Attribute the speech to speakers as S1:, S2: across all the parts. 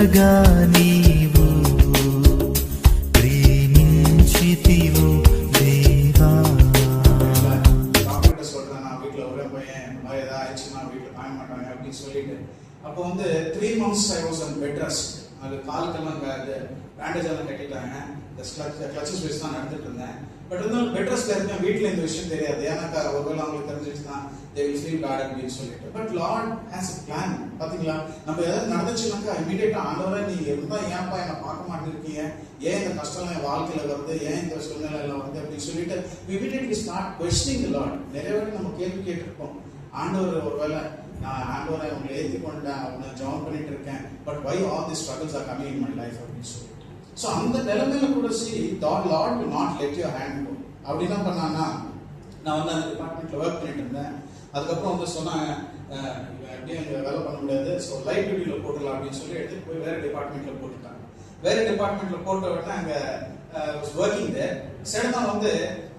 S1: ఎంతగా నీవు ప్రేమించితివో దేవా.
S2: டாக்டர்கிட்ட சொல்றேன், நான் வீட்டில் ஒரே பையன், ஏதாவது ஆயிடுச்சுன்னா வீட்டில் காய மாட்டாங்க அப்படின்னு சொல்லிட்டு, அப்போ வந்து 3 months I was on bed rest. அது காலுக்கெல்லாம் பேண்டேஜ் எல்லாம் கட்டிட்டாங்க, கிளச்சஸ் வச்சு தான் நடந்துட்டு இருந்தேன். பட் இருந்தாலும் பெட் ரெஸ்ட்ல இருக்கேன், வீட்டில் இந்த விஷயம் தெரியாது. ஏன்னாக்கா ஒருவேளை அவங்களுக்கு தெரிஞ்சிச்சுன்னா they will feel bad அப்படின்னு சொல்லிட்டு. But Lord has a plan. பாத்தீங்களா, நம்ம ஏதாவது நடந்துச்சுனாக்கா இமீடியட்டா ஆண்டவரே நீ இருந்தா ஏன்ப்பா என்னை பார்க்க மாட்டேருக்கீங்க, ஏன் இந்த கஷ்டம் என் வாழ்க்கையில வருது, ஏன் இந்த சூழ்நிலையில வருது அப்படின்னு சொல்லிட்டு immediately start questioning the Lord. நிறைய வாட்டி நம்ம கேள்வி கேட்டிருப்போம், ஆண்டவர் ஒருவேளை நான் ஆண்டவரை அவங்களை ஏற்றி கொண்டேன், அவங்க ஜாயின் பண்ணிட்டு இருக்கேன், but why all these struggles are coming in my life அப்படின்னு சொல்லிட்டு. ஸோ அந்த நிலைமையில கூட Lord will not let your hand go. அப்படி என்ன பண்ணான்னா, நான் வந்து அந்த டிபார்ட்மெண்ட்ல ஒர்க் பண்ணிட்டு இருந்தேன். அதுக்கப்புறம் வந்து சொன்னாங்க, எப்படியும் அங்கே வேலை பண்ண முடியாது, ஸோ லைட் டியூட்டியில் போட்டுடலாம் அப்படின்னு சொல்லி எடுத்து போய் வேற டிபார்ட்மெண்ட்ல போட்டுட்டாங்க. வேற டிபார்ட்மெண்ட்ல போட்ட உடனே அங்கே ஒர்க்கிங் தேர் சடனா வந்து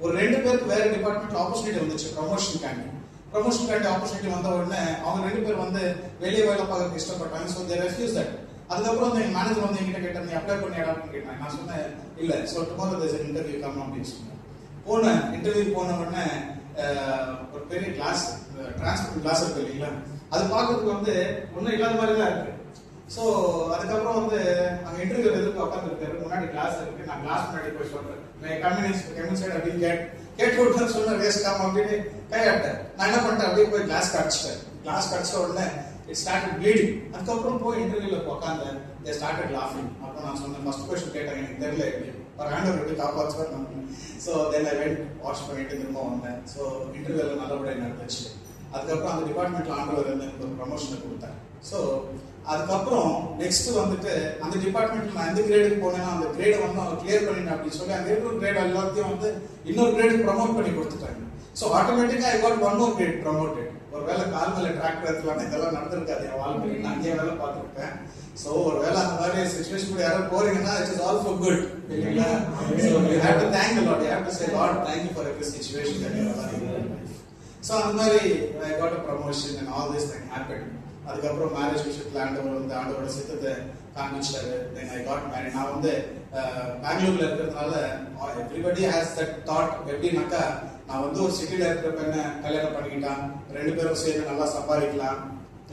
S2: ஒரு 2 பேருக்கு வேற டிபார்ட்மெண்ட்ல ஆப்பர்ச்சுனிட்டி வந்துச்சு, ப்ரமோஷன் ஆப்பர்ச்சுனிட்டி வந்த உடனே அவங்க 2 பேர் வந்து வெளியே வேலை பார்க்கறதுக்கு இஷ்டப்பட்டாங்க. So they refuse that. அதுக்கப்புறம் வந்து எங்க மேனேஜர் வந்து என்கிட்ட கேட்டாங்க, நீ அப்ளை பண்ணி அப்படின்னு கேட்டாங்க. நான் சொன்னேன் இல்ல, so tomorrow there's an interview come அப்படின்னு சொன்னேன். போனேன், இன்டர்வியூ போன உடனே ஒரு பெரிய கிளாஸ், டிரான்ஸ்பரண்ட் கிளாஸ் இருக்கு இல்லைங்களா, அது பார்க்கறதுக்கு வந்து ஒன்றும் இல்லாத மாதிரி தான் இருக்கு. ஸோ அதுக்கப்புறம் வந்து அங்கே இன்டர்வியூ எதுக்கு உட்காந்துருக்காரு, முன்னாடி கிளாஸ் இருக்கு, நான் கிளாஸ் முன்னாடி போய் சொல்றேன், கம்யூனிஸ்ட் சைடு அப்படின்னு கேட்டு விட்டு சொன்னேன், வேஸ்ட் காம் அப்படின்னு கையாட்டேன். நான் என்ன பண்ணிட்டேன், அப்படியே போய் கிளாஸ் கடிச்சிட்டேன். கிளாஸ் கடிச்ச உடனே it started bleeding. அதுக்கப்புறம் போய் இன்டர்வியூல உட்காந்தேன், they started laughing. அப்போ நான் சொன்னேன், ஃபர்ஸ்ட் கொஸ்டின் கேட்டாங்க, எனக்கு தெரியல எப்படி ஒரு ஆண்டவர் எப்படி காப்பாற்றுவார் நம்ம. So then I went wash பண்ணிட்டு திரும்ப வந்தேன். ஸோ இன்டர்வியூல நல்லபடியாக நடந்துச்சு. அதுக்கப்புறம் அந்த டிபார்ட்மெண்ட்ல ஆண்டவர் வந்து எனக்கு ஒரு ப்ரமோஷனை கொடுத்தார். ஸோ அதுக்கப்புறம் நெக்ஸ்ட் வந்துட்டு அந்த டிபார்ட்மெண்ட்ல நான் எந்த கிரேடுக்கு போனேன்னா அந்த கிரேடை வந்து அவங்க கிளியர் பண்ணிட்டேன் அப்படின்னு சொல்லி அங்கே இருக்கிற கிரேட் எல்லாத்தையும் வந்து இன்னொரு கிரேடுக்கு ப்ரமோட் பண்ணி கொடுத்துட்டாங்க. ஸோ ஆட்டோமேட்டிக்கா I got 1 more grade promoted. ஒரு வேலை கால் மேல டிராக்டர் எடுத்துலாம் இதெல்லாம் நடந்திருக்காது என் வாழ்க்கையில், நான் அங்கேயே வேலை பார்த்துருப்பேன். ஸோ ஒரு வேலை அந்த மாதிரி சுச்சுவேஷன் கூட யாரும் போறீங்கன்னா it is all for good இல்லைங்களா. So you have to thank the Lord, you have to say Lord thank you for every situation that you are in. So அந்த மாதிரி I got a promotion and all this thing happen. அதுக்கப்புறம் marriage விஷயத்துல ஆண்டவரோட சித்தத்தை காமிச்சாரு. தென் I got married. நான் வந்து பெங்களூர்ல இருக்கிறதுனால எவ்ரிபடி ஹேஸ் தட் தாட், எப்படின்னாக்கா நான் வந்து ஒரு சிட்டில இருக்கிற பெண்ணை கல்யாணம் பண்ணிக்கிட்டான், 2 பேரும் சேர்ந்து நல்லா சம்பாதிக்கலாம்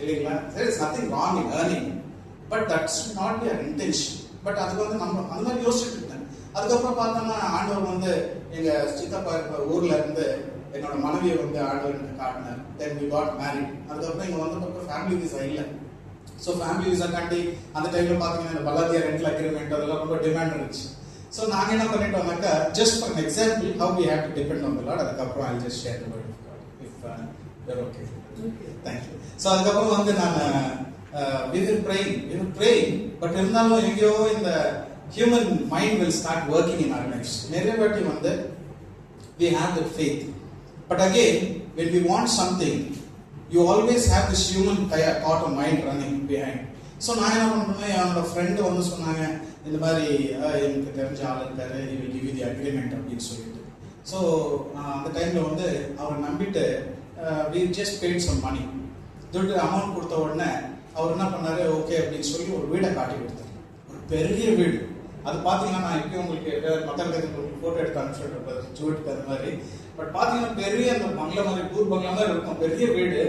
S2: இல்லைங்களா. there is nothing wrong in earning, but that's not your intention. But அதுக்கு வந்து நம்ம அந்த மாதிரி யோசிச்சுட்டு இருந்தேன். அதுக்கப்புறம் பார்த்தோம்னா ஆண்டவர் வந்து எங்க சித்தப்பா இருக்கிற ஊர்ல இருந்து என்னோட மனைவியை வந்து ஆண்டவர் எனக்கு காட்டினார். then we got married. அதுக்கப்புறம் இங்க வந்த பக்கம் ஃபேமிலி விசா இல்லை. ஸோ ஃபேமிலி விசா காண்டி அந்த டைம்ல பாத்தீங்கன்னா இந்த பல்லாத்தியா ரெண்டல் அக்ரிமெண்ட் அதெல்லாம் ரொம்ப டிமாண்ட் இருந்துச்சு. ஸோ நாங்கள் என்ன பண்ணிட்டோம்னாக்கா, just for example how we have to depend on the Lord. அதுக்கப்புறம் I just share the word of God if you are okay. Thank you. So அதுக்கப்புறம் வந்து நான் we were praying பட் இருந்தாலும் எங்கேயோ இந்த human mind will start working in our lives. நிறைய வாட்டி வந்து we have that faith, but again when we want something you always have this human thought or mind running behind. So நான் என்ன பண்ணுறேன், என்னோட ஃப்ரெண்டு வந்து சொன்னாங்க, இந்த மாதிரி எனக்கு தெரிஞ்ச ஆள் இருக்காரு, he will give you the agreement அப்படின்னு சொல்லிட்டு. ஸோ அந்த டைம்ல வந்து அவரை நம்பிட்டு we just paid some money. துட்டு அமௌண்ட் கொடுத்த உடனே அவர் என்ன பண்ணாரு, ஓகே அப்படின்னு சொல்லி ஒரு வீடை காட்டி கொடுத்தாரு. ஒரு பெரிய வீடு. அது பார்த்தீங்கன்னா நான் எப்படி உங்களுக்கு மக்களுக்கு ஃபோட்டோ எடுத்து அனுப்பிச்சுட்டு ஜூட்டுக்கு அது மாதிரி. பட் பார்த்தீங்கன்னா பெரிய அந்த பங்களா மாதிரி டூர் பங்களா மாதிரி இருக்கும், பெரிய வீடு.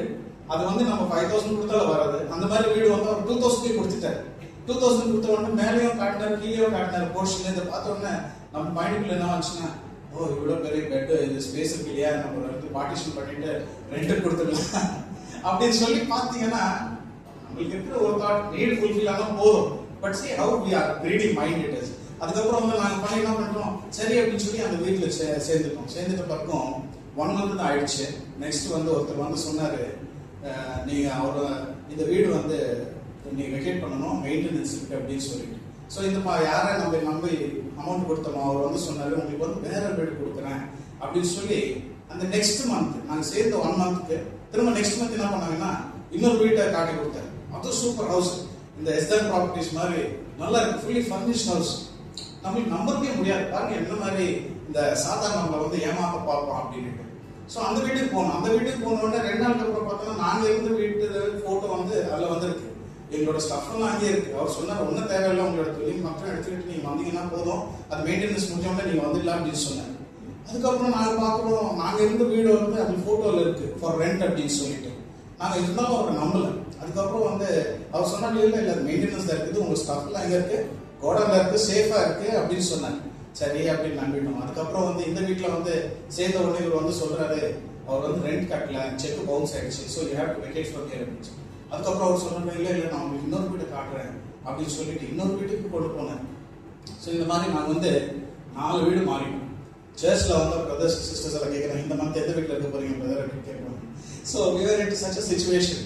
S2: அது வந்து நம்ம 5000 கொடுத்தாலும் வராது. அந்த மாதிரி வீடு வந்து அவர் 2000 கொடுத்துட்டாரு. 2000 கொடுத்த உடனே மேலேயும் காட்டினாரு, கீழேயும் காட்டினாரு போர்ஷன். இதை பார்த்த உடனே நம்ம மைண்டுக்குள்ள என்ன ஆச்சுன்னா, ஓ இவ்வளோ பெரிய பெட், இது ஸ்பேஸ் இருக்கு இல்லையா, நம்ம வந்து பார்ட்டிஷன் பண்ணிட்டு ரெண்ட் கொடுத்துடலாம் அப்படின்னு சொல்லி பார்த்தீங்கன்னா நம்மளுக்கு இருக்கிற ஒரு தாட் நீடு ஃபுல்ஃபில் ஆனால் போதும். But see how we are greedy mind it is. அதுக்கப்புறம் வந்து நாங்கள் பண்ணி என்ன பண்ணுறோம், சரி அப்படின்னு சொல்லி அந்த வீட்டில் சேர்ந்துட்ட பக்கம் 1 month தான் ஆயிடுச்சு. நெக்ஸ்ட் வந்து ஒருத்தர் வந்து சொன்னாரு, நீங்க அவரோட இந்த வீடு வந்து நீங்க வெக்கேட் பண்ணணும், மெயின்டெனன்ஸ் இருக்கு அப்படின்னு சொல்லிட்டு. ஸோ இந்த யாரை நம்ம நம்பி அமௌண்ட் கொடுத்தோமோ அவர் வந்து சொன்னாரு, உங்களுக்கு வந்து வேற வீடு கொடுக்குறேன் அப்படின்னு சொல்லி அந்த நெக்ஸ்ட் மந்த் நாங்கள் சேர்ந்த 1 monthக்கு திரும்ப நெக்ஸ்ட் மந்த் என்ன பண்ணாங்கன்னா இன்னொரு வீட்டை காட்டி கொடுத்தாரு. அதுவும் சூப்பர் ஹவுஸ், இந்த எஸ்டன் ப்ராப்பர்ட்டிஸ் மாதிரி நல்லா இருக்கு, ஃபுல்லி ஃபர்னிஷ்ட் ஹவுஸ். நம்மளுக்கு நம்பவே முடியாது பாருங்க, என்ன மாதிரி இந்த சாதாரண நம்மளை வந்து ஏமாத்த பார்ப்போம் அப்படின்னு. ஸோ அந்த வீட்டுக்கு போனோம். அந்த வீட்டுக்கு போன உடனே 2 நாளுக்கு அப்புறம் பார்த்தோம்னா நாங்கள் இருந்த வீட்டு ஃபோட்டோ வந்து அதில் வந்துருக்கு. எங்களோட ஸ்டஃப் எல்லாம் அங்கே இருக்கு. அவர் சொன்னார் ஒன்றும் தேவையில்லை, உங்களோட தொழில் மட்டும் எடுத்துக்கிட்டு நீங்க வந்தீங்கன்னா போதும், அது மெயின்டெனன்ஸ் முடிஞ்சோம்னா நீங்க வந்துடலாம் அப்படின்னு சொன்னார். அதுக்கப்புறம் நாங்கள் பார்க்குறோம், நாங்கள் இருந்த வீடு வந்து அது ஃபோட்டோவில் இருக்கு ஃபார் ரெண்ட் அப்படின்னு சொல்லிட்டு. நாங்கள் இருந்தாலும் அவரை நம்பல. அதுக்கப்புறம் வந்து அவர் சொன்னார் இல்லை இல்லை மெயின்டெனன்ஸ் தான் இருக்குது, உங்க ஸ்டஃப்லாம் எங்கே இருக்கு, கோடன்ல இருக்கு, சேஃபா இருக்கு அப்படின்னு சொன்னார். சரி அப்படின்னு நம்பிட்டோம். அதுக்கப்புறம் வந்து இந்த வீட்டில் வந்து சேர்ந்த உடனே இவர் வந்து சொல்றாரு, அவர் வந்து ரெண்ட் கட்டல, செக் பவுன்ஸ் ஆயிடுச்சு, so you have to vacate from here அப்படின்னு. அதுக்கப்புறம் அவர் சொன்னாங்க இல்லை இல்லை நான் உங்களுக்கு இன்னொரு வீட்டை காட்டுறேன் அப்படின்னு சொல்லிட்டு இன்னொரு வீட்டுக்கு கொண்டு போனேன். ஸோ இந்த மாதிரி நான் வந்து 4 வீடு மாறிட்டோம். சர்ச்சில் வந்து பிரதர்ஸ் சிஸ்டர்ஸ் எல்லாம் கேட்குறாங்க, இந்த மந்த் எந்த வீட்டில் இருக்க போறீங்க பிரதர் அப்படின்னு கேட்குறாங்க. So we were into such a situation.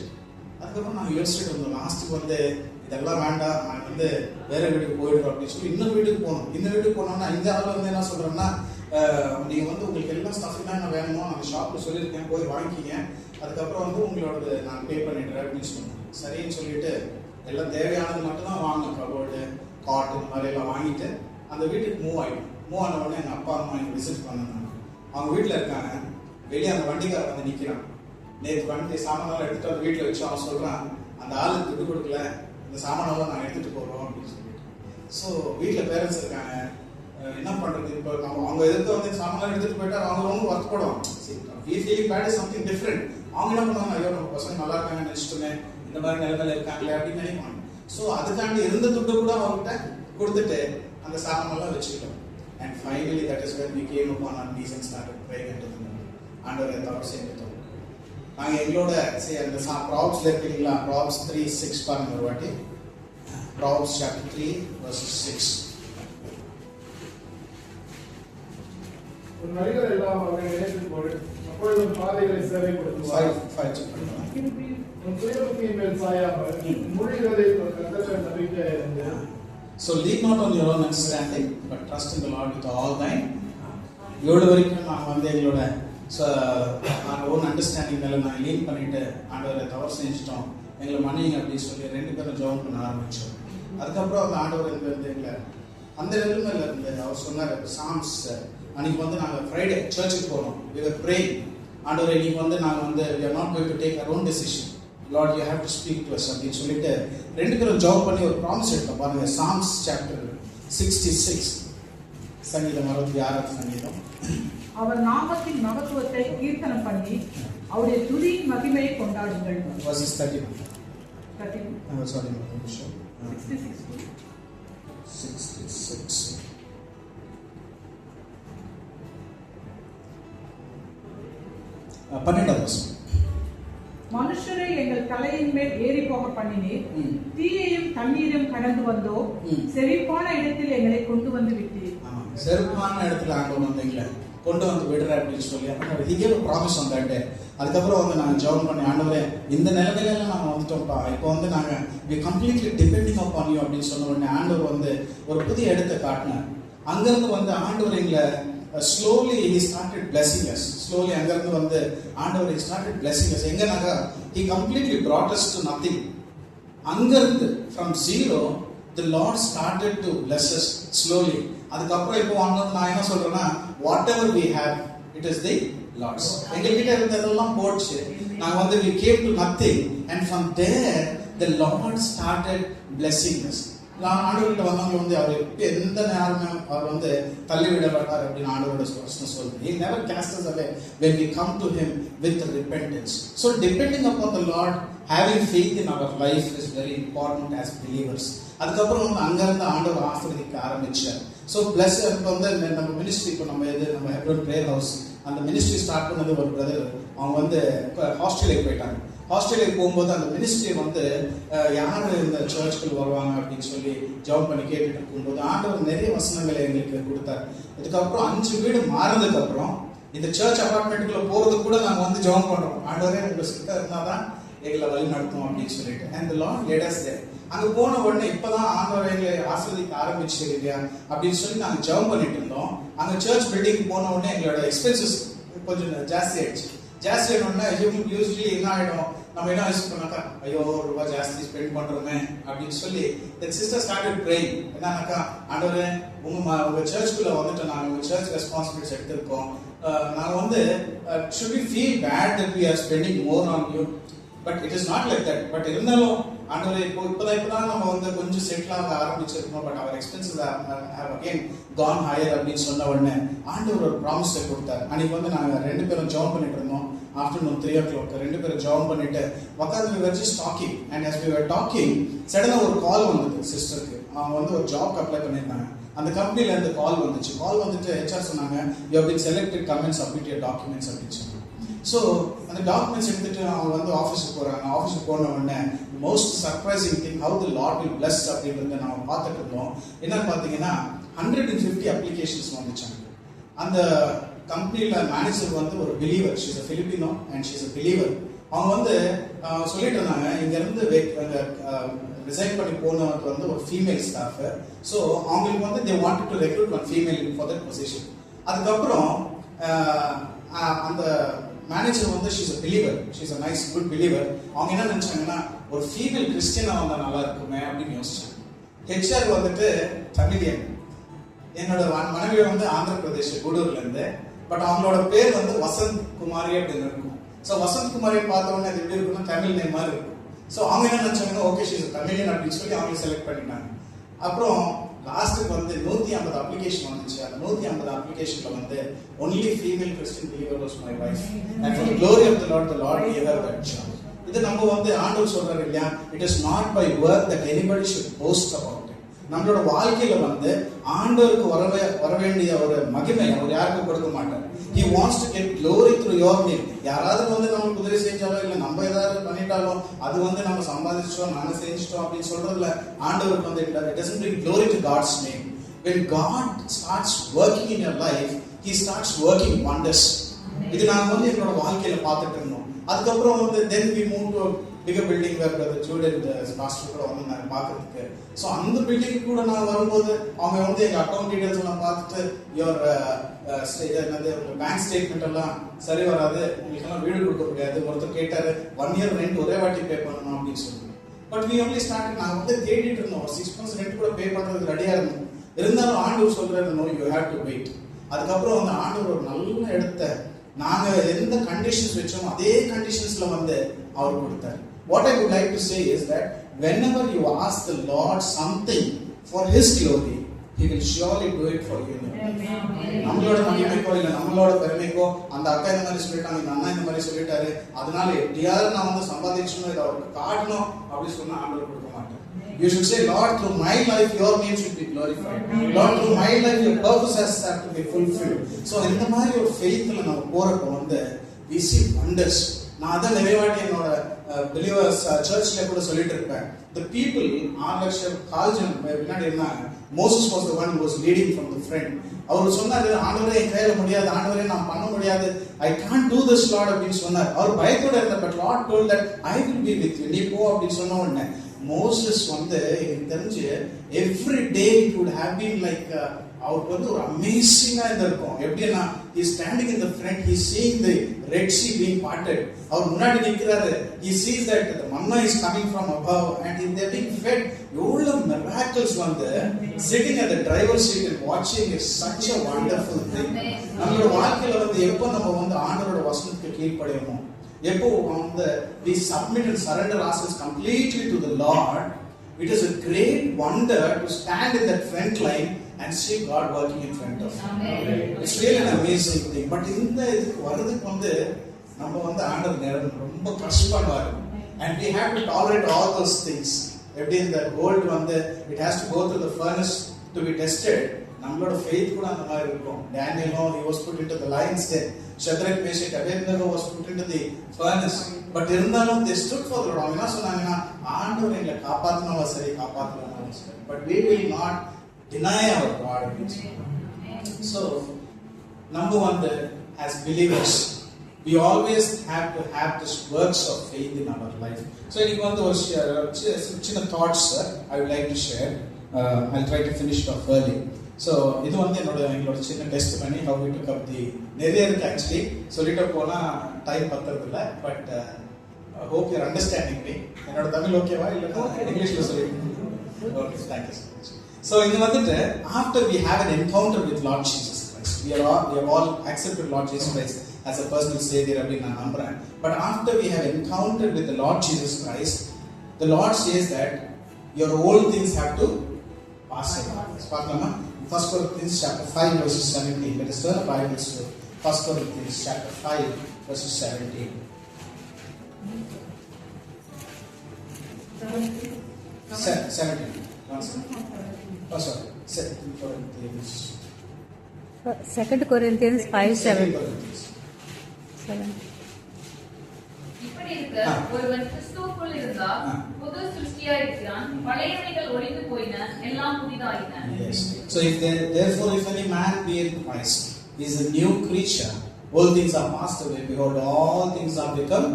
S2: அதுக்கப்புறம் நாங்கள் யோசிச்சுட்டு இருந்தோம், லாஸ்ட்டுக்கு வந்து இதெல்லாம் வேண்டாம், நான் வந்து வேற வீட்டுக்கு போயிடுறோம் அப்படின்னு சொல்லி இன்னொரு வீட்டுக்கு போனோம். இந்த வீட்டுக்கு போனோம்னா இந்த ஆள் வந்து என்ன சொல்றேன்னா, நீங்க வந்து உங்களுக்கு எல்லா ஸ்டாஃப் என்ன வேணுமோ நான் ஷாப்ல சொல்லியிருக்கேன், போய் வாங்கிக்கிங்க, அதுக்கப்புறம் வந்து உங்களோட நான் பே பண்ணிடுறேன் அப்படின்னு சொன்னேன். சரின்னு சொல்லிட்டு எல்லாம் தேவையானது மட்டும் தான் வாங்கினோம், கபோர்டு காட் இந்த மாதிரி எல்லாம் வாங்கிட்டு அந்த வீட்டுக்கு மூவ் ஆகிடும். மூவ் ஆன உடனே எங்கள் அப்பா அம்மா எனக்கு விசிட் பண்ணாங்க. அவங்க வீட்டில் இருக்காங்க, வெளியே அந்த வண்டிக்கார வந்து நிற்கிறான். நேற்று வண்டி சாமானெல்லாம் எடுத்துட்டு வந்து வீட்டில் வச்சு அவன் சொல்கிறான், அந்த ஆளுக்கு துட்டு கொடுக்கல, இந்த சாமானெல்லாம் நான் எடுத்துகிட்டு போகிறோம் அப்படின்னு சொல்லிட்டு. ஸோ வீட்டில் பேரண்ட்ஸ் இருக்காங்க, என்ன பண்ணுறது இப்போ நம்ம அவங்க எதிர்த்து வந்து சாமானெல்லாம் எடுத்துகிட்டு போயிட்டா அவங்க ரொம்ப வருத்தப்படுவாங்க. Something different. அவங்க என்ன பண்ணுவாங்க, ஐயோ நம்ம பசங்க நல்லா இருக்காங்க நினச்சிட்டுமே, இந்த மாதிரி நிலைமையில இருக்காங்களே அப்படின்னு நினைப்பாங்க. ஸோ அதுக்காண்டி இருந்த துட்டு கூட அவங்ககிட்ட கொடுத்துட்டு அந்த சாமானெல்லாம் வச்சுக்கிட்டோம். And finally, that is when we came upon our knees and started praying unto the Lord. ஆண்டவரை தவிர சேர்ந்துட்டோம். நாங்கள் எங்களோட அந்த ப்ராப்ஸ்ல இருக்கீங்களா, ப்ராப்ஸ் 3:6 பாருங்க ஒரு வாட்டி. Props chapter 3 verse 6.
S3: உன் வழிகள் எல்லாம் அவரை நினைத்துக்கொள், அப்பொழுது உன் பாதைகளை சேவைப்படுத்துவார்.
S2: 5
S3: உன் சுயபுத்தியின் மேல் சாயாமல் முடிகிறதை கர்த்தரில் நம்பிக்கையாக இருந்து.
S2: So lean not on your own understanding, but trust in the Lord with all thine. இவ்வளவு வரைக்கும் நான் வந்து எங்களோட ஓன் அண்டர்ஸ்டாண்டிங் மேலே நான் லீன் பண்ணிட்டு ஆண்டவரை தவறு செஞ்சுட்டோம், எங்களை மன்னிங்க அப்படின்னு சொல்லி 2 பேரும் ஜெபம் பண்ண ஆரம்பித்தோம். அதுக்கப்புறம் அந்த ஆண்டவர் எங்களை அந்த நிலைமையில இருந்து அவர் சொன்னார் சாம்ஸ். அன்னைக்கு வந்து நாங்கள் ஃப்ரைடே சர்ச்சுக்கு போனோம். we were praying, ஆண்டவரை இன்னைக்கு வந்து நாங்கள் வந்து we are not going to take our own decision, Lord you have to speak to us அப்படின்னு சொல்லிட்டு 2 பேரும் ஜெபம் பண்ணி ஒரு ப்ராமிஸ் எடுத்தோம். பாருங்க, சாம்ஸ் சாப்டர் 66, சங்கீதம் 66 சங்கீதம்.
S4: அவர் நாமத்தின் மகத்துவத்தை கீர்த்தனம் பண்ணி அவருடைய துதியின் மகிமையை கொண்டாடுங்கள்.
S2: verses 31. 66.
S4: மனுஷரை எங்கள் தலையின் மேல் ஏறி போக பண்ணினீர், தீயையும் தண்ணீரையும் கடந்து வந்தோ செழிப்பான இடத்தில் எங்களை கொண்டு வந்து விட்டீர்.
S2: செழிப்பான இடத்துல ஆண்டவர் வந்து எங்களை கொண்டு வந்து விடுற அப்படின்னு சொல்லி he gave a promise on that day. அதுக்கப்புறம் வந்து நாங்கள் ஜெபம் பண்ணி, ஆண்டவரே இந்த நிலைமையில நாங்கள் வந்துட்டோம்ப்பா, இப்போ வந்து நாங்கள் we completely depending upon you அப்படின்னு சொன்ன உடனே ஆண்டவர் வந்து ஒரு புதிய இடத்தை காட்டினார். அங்கிருந்து வந்து ஆண்டவர் எங்களை slowly he started blessing us. slowly அங்கிருந்து வந்து ஆண்டவர் he started blessing us. எங்கனாக்கா he completely brought us to nothing. அங்கிருந்து from zero the Lord started to bless us slowly. அதுக்கப்புறம் இப்போ நான் என்ன சொல்றேன்னா, whatever we have it is the Lord's. எங்ககிட்ட இருந்ததெல்லாம் போச்சு, நாங்க வந்து we came to nothing and from there the Lord started blessing us. ஆண்டவர்கிட்ட வந்தவங்க வந்து அவர் எந்த நேரமும் அவர் வந்து தள்ளிவிட மாட்டார் அப்படின்னு ஆண்டவரோட வசனம் சொல்லுது. He never casts us away when we come to him with repentance. So depending upon the Lord, having faith in our life is very important as believers. அதுக்கப்புறம் வந்து அங்கிருந்து ஆண்டவர் ஆசீர்வதிக்க ஆரம்பிச்சார். ஸோ பிளஸ் இப்போ வந்து நம்ம மினிஸ்ட்ரி, இப்போ நம்ம ஹெப்ரோன் பிரேயர் ஹவுஸ் அந்த மினிஸ்ட்ரி ஸ்டார்ட் பண்ணது ஒரு பிரதர். அவங்க வந்து ஆஸ்திரேலியாவுக்கு போயிட்டாங்க. ஆஸ்திரேலியாவுக்கு போகும்போது அந்த மினிஸ்ட்ரி வந்து யார் இந்த சர்ச்சுக்கு வருவாங்க அப்படின்னு சொல்லி ஜெபம் பண்ணி கேட்டுட்டு இருக்கும்போது ஆண்டவர் நிறைய வசனங்களை எங்களுக்கு கொடுத்தார். இதுக்கப்புறம் 5 வீடு மாறினதுக்கு அப்புறம் இந்த சர்ச் அபார்ட்மெண்ட்டுக்குள்ள போறது கூட நாங்கள் வந்து ஜெபம் பண்றோம், ஆண்டவரே உங்க சித்தம் இருந்தாதான் எங்களை வழி நடத்தும் அப்படின்னு சொல்லிட்டு. And the Lord led us there. அங்க போன உடனே இப்பதான் ஆண்டவர் எங்களை ஆசீர்வதிக்க ஆரம்பிச்சிருக்கா அப்படின்னு சொல்லி நாங்கள் ஜெபம் பண்ணிட்டு இருந்தோம். அங்க சர்ச் பில்டிங் போன உடனே எங்களோட எக்ஸ்பென்சஸ் கொஞ்சம் ஜாஸ்தி ஆயிடுச்சு. ஜாஸ்தி ஆனோடனே யூஸ்வலி என்ன ஆயிடும், நம்ம என்ன யோசிப்போம்னாக்கா, ஐயோ ₹1 ஜாஸ்தி ஸ்பெண்ட் பண்றோமே அப்படின்னு சொல்லி சிஸ்டர் ஸ்டார்டட் ப்ரேயிங். என்னன்னாக்கா, ஆண்டவரே உங்க சர்ச்சுக்குள்ள வந்துட்டு நாங்கள் உங்க சர்ச் ரெஸ்பான்சிபிலிட்டிஸ் எடுத்திருக்கோம், நாங்கள் வந்து should we feel bad that we are spending more on you? But it is not like that. But இருந்தாலும் ஆண்டவரே இப்பதான் நம்ம வந்து கொஞ்சம் செட்டில் ஆக ஆரம்பிச்சிருக்கோம். But our expenses have again gone higher அப்படின்னு சொன்ன உடனே ஆண்டவர் ஒரு ப்ராமிஸை கொடுத்தார். அன்னைக்கு வந்து நாங்கள் 2 பேரும் ஜாப் பண்ணிட்டு இருந்தோம். ஆஃப்டர்நூன் 3 o'clock 2 பேரும் ஜாப் பண்ணிட்டு உட்காந்து we were just talking and as we were talking சடனா ஒரு கால் வந்தது சிஸ்டருக்கு. அவங்க வந்து ஒரு ஜாப்க்கு அப்ளை பண்ணியிருந்தாங்க. அந்த கம்பெனில இருந்து கால் வந்துச்சு. கால் வந்துட்டு HR சொன்னாங்க you have been selected, come and submit your documents அப்படின்னு சொன்னாங்க. ஸோ அந்த டாக்குமெண்ட்ஸ் எடுத்துட்டு அவங்க வந்து ஆஃபீஸுக்கு போறாங்க. ஆஃபீஸுக்கு போன உடனே most surprising thing how the Lord will bless அப்படின்றத நம்ம பார்த்துட்டு இருந்தோம். என்னன்னு பார்த்தீங்கன்னா 150 அப்ளிகேஷன்ஸ் வந்துச்சாங்க. அந்த கம்பெனியில மேனேஜர் வந்து ஒரு believer, she's a Filipino and she's a believer. அவங்க வந்து சொல்லிட்டு இருந்தாங்க இங்க இருந்து ரிசைன் பண்ணி போனது வந்து ஒரு ஃபீமேல் ஸ்டாஃப். ஸோ அவங்களுக்கு வந்து they wanted to recruit one female for that position. அதுக்கப்புறம் அந்த மேனேஜர் வந்து she's a believer, she's a nice good believer. அவங்க என்ன நினைச்சாங்கன்னா ஒரு ஃபீமேல் கிறிஸ்டியனா வந்தா நல்லா இருக்குமே அப்படின்னு யோசிச்சாங்க. HR வந்துட்டு தமிழியன். என்னோட மனைவி வந்து ஆந்திர பிரதேஷ் குடூர்ல இருந்து. பட் அவங்களோட பேர் வந்து வசந்த் குமாரி அப்படின்னு இருக்கும். ஸோ வசந்த் குமாரியை பார்த்த உடனே அது எப்படி இருக்குன்னா தமிழ் நேம் மாதிரி இருக்கும். ஸோ அவங்க என்ன நினைச்சாங்கன்னா ஓகே ஷீஸ் தமிழியன் அப்படின்னு சொல்லி அவங்களை செலக்ட் பண்ணிட்டாங்க. அப்புறம் லாஸ்ட்டுக்கு வந்து 150 அப்ளிகேஷன் வந்துச்சு. அந்த 150 அப்ளிகேஷன்ல வந்து only female Christian believer was my wife and for the glory of the Lord gave her that job. இது நம்ம வந்து ஆண்டவர் சொல்றாரு இல்லையா, it is not by work that anybody should boast about it. நம்மளோட வாழ்க்கையில வந்து ஆண்டவருக்கு வர வேண்டிய ஒரு மகிமை அவர் யாருக்கும் கொடுக்க மாட்டார். He wants to get glory through your name. யாராவது வந்து நம்ம உதவி செஞ்சாலோ இல்ல நம்ம ஏதாவது பண்ணிட்டாலோ அது வந்து நம்ம சம்பாதிச்சோம் நாங்க செஞ்சிட்டோம் அப்படின்னு சொல்றதுல ஆண்டவருக்கு வந்து it doesn't bring glory to God's name. When God starts working in your life, He starts working wonders. இது நாங்க வந்து என்னோட வாழ்க்கையில பார்த்துட்டு இருந்தோம். அதுக்கப்புறம் வந்து then we moved to a bigger building where brother Jude pastor கூட வந்தாங்க பார்க்கிறதுக்கு. ஸோ அந்த பில்டிங் கூட நான் வரும்போது அவங்க வந்து எங்க அக்கௌண்ட் டீடைல்ஸ் எல்லாம் பார்த்துட்டு யுவர் பேங்க் ஸ்டேட்மெண்ட் எல்லாம் சரி வராது, உங்களுக்கு எல்லாம் வீடு கொடுக்க முடியாது. ஒருத்தர் கேட்டாரு 1 year ரெண்ட் ஒரே வாட்டி பே பண்ணணும் அப்படின்னு சொல்லி. But we only started. நாங்க வந்து தேடிட்டு இருந்தோம். 6 months ரெண்ட் கூட பே பண்றதுக்கு ரெடியா இருந்தோம். இருந்தாலும் ஆண்டவர் சொல்றாரு no, you have to wait. அதுக்கப்புறம் வந்து ஆண்டவர் ஒரு நல்ல இடத்த நாங்க எந்த கண்டிஷன்ஸ் வச்சோமோ அதே கண்டிஷன்ஸ்ல வந்து அவர் கொடுத்தார். What I would like to say is that whenever you ask the Lord something for His glory, He will surely do it for you. நம்மளோட மகிமைக்கோ இல்ல நம்மளோட பெருமைக்கோ அந்த அக்கா இந்த மாதிரி சொல்லிட்டாங்க, இந்த அண்ணா இந்த மாதிரி சொல்லிட்டாரு, அதனால எப்படியாவது நான் வந்து சம்பாதிச்சணும் இதை அவருக்கு காட்டணும் அப்படின்னு சொன்னா ஆண்டவர் கொடுக்க மாட்டேன். You should say, Lord, through my life, your name should be glorified. Lord, through my life, your purpose has to be fulfilled. So, இந்த மாதிரி ஒரு faithல நம்ம போறப்போ வந்து we see wonders. நான் அதான் நிறைய வாட்டி என்னோட பிலீவர்ஸ் சர்ச்ல கூட சொல்லிட்டு இருப்பேன். The people 6 லட்சம் கால்ஜன் பின்னாடி இருந்தாங்க. Moses was the one who was leading from the front. அவர் சொன்னாரு ஆண்டவரே என் கையில முடியாது, ஆண்டவரே நான் பண்ண முடியாது, I can't do this Lord அப்படின்னு சொன்னார். அவர் பயத்தோட இருந்தார். But Lord told that I will be with you. நீ போ அப்படின்னு சொன்ன உடனே மோசஸ் வந்து எனக்கு தெரிஞ்சு every day it would have been like அவருக்கு வந்து ஒரு அமேசிங்கா இருந்திருக்கும். எப்படின்னா he standing in the front, he seeing the Red Sea being parted. அவர் முன்னாடி நிற்கிறாரு. he sees that the manna is coming from above and they are being fed. எவ்வளவு miracles வந்து sitting at the driver's seat and watching is such a wonderful thing. நம்மளோட வாழ்க்கையில வந்து எப்போ நம்ம வந்து ஆண்டவரோட வசனத்துக்கு கீழ்ப்படியோமோ, எப்போ வந்து we submit and surrender ourselves completely to the Lord, it is a great wonder to stand in that front line and see God working in front of you. It's really an amazing thing. But இந்த இதுக்கு வரதுக்கு வந்து நம்ம வந்து ஆண்டவர் நேரம் ரொம்ப கஷ்டப்படுவார். And we have to tolerate all those things. எப்படி இந்த gold வந்து it has to go through the furnace to be tested. நம்மளோட faith கூட அந்த மாதிரி இருக்கும். Daniel, he was put into the lion's den. Shadrach, Meshach, Abednego was put into the furnace. But இருந்தாலும் they stood for the Lord. என்ன சொன்னாங்கன்னா ஆண்டவர் எங்களை காப்பாத்தினாலும் சரி காப்பாத்தினாலும் சரி, but we will not deny our God. So number one, as believers we always have to have this works of faith in our life. So இன்னைக்கு வந்து ஒரு சின்ன thoughts I would like to share. I'll try to finish it off early. So இது வந்து எங்களோட சின்ன test பண்ணி how we took up the நிறைய இருக்கு ஆக்சுவலி சொல்லிட்டு போனா டைம் பத்தறது இல்ல. But hope you're understanding me. என்னோட தமிழ் ஓகேவா இல்ல இங்கிலீஷ்ல சொல்லிடுங்க? Okay, thank you so much. So இது வந்துட்டு after we have an encounter with Lord Jesus Christ, we have all accepted Lord Jesus Christ as a personal savior அப்படின்னு நான் நம்புறேன். But after we have encountered with the Lord Jesus Christ, the Lord says that your old things have to pass away. பார்க்கலாமா? 1 Corinthians chapter 5 verses 17. Let us turn the Bibles to 1 Corinthians chapter 5 verses 17. 17. Oh, sorry. 2 Corinthians.
S5: 2 Corinthians 5:7.
S6: இப்படி இருக்க ஒருவன் கிறிஸ்துவுக்குள் இருந்தால் புது சிருஷ்டியா இருக்கிறான், பழையவைகள் ஒழிந்து போயின, எல்லாம் புதிதாயின.
S2: Yes. So therefore if any man be in Christ, he is a new creature. All things are passed away, behold all things are become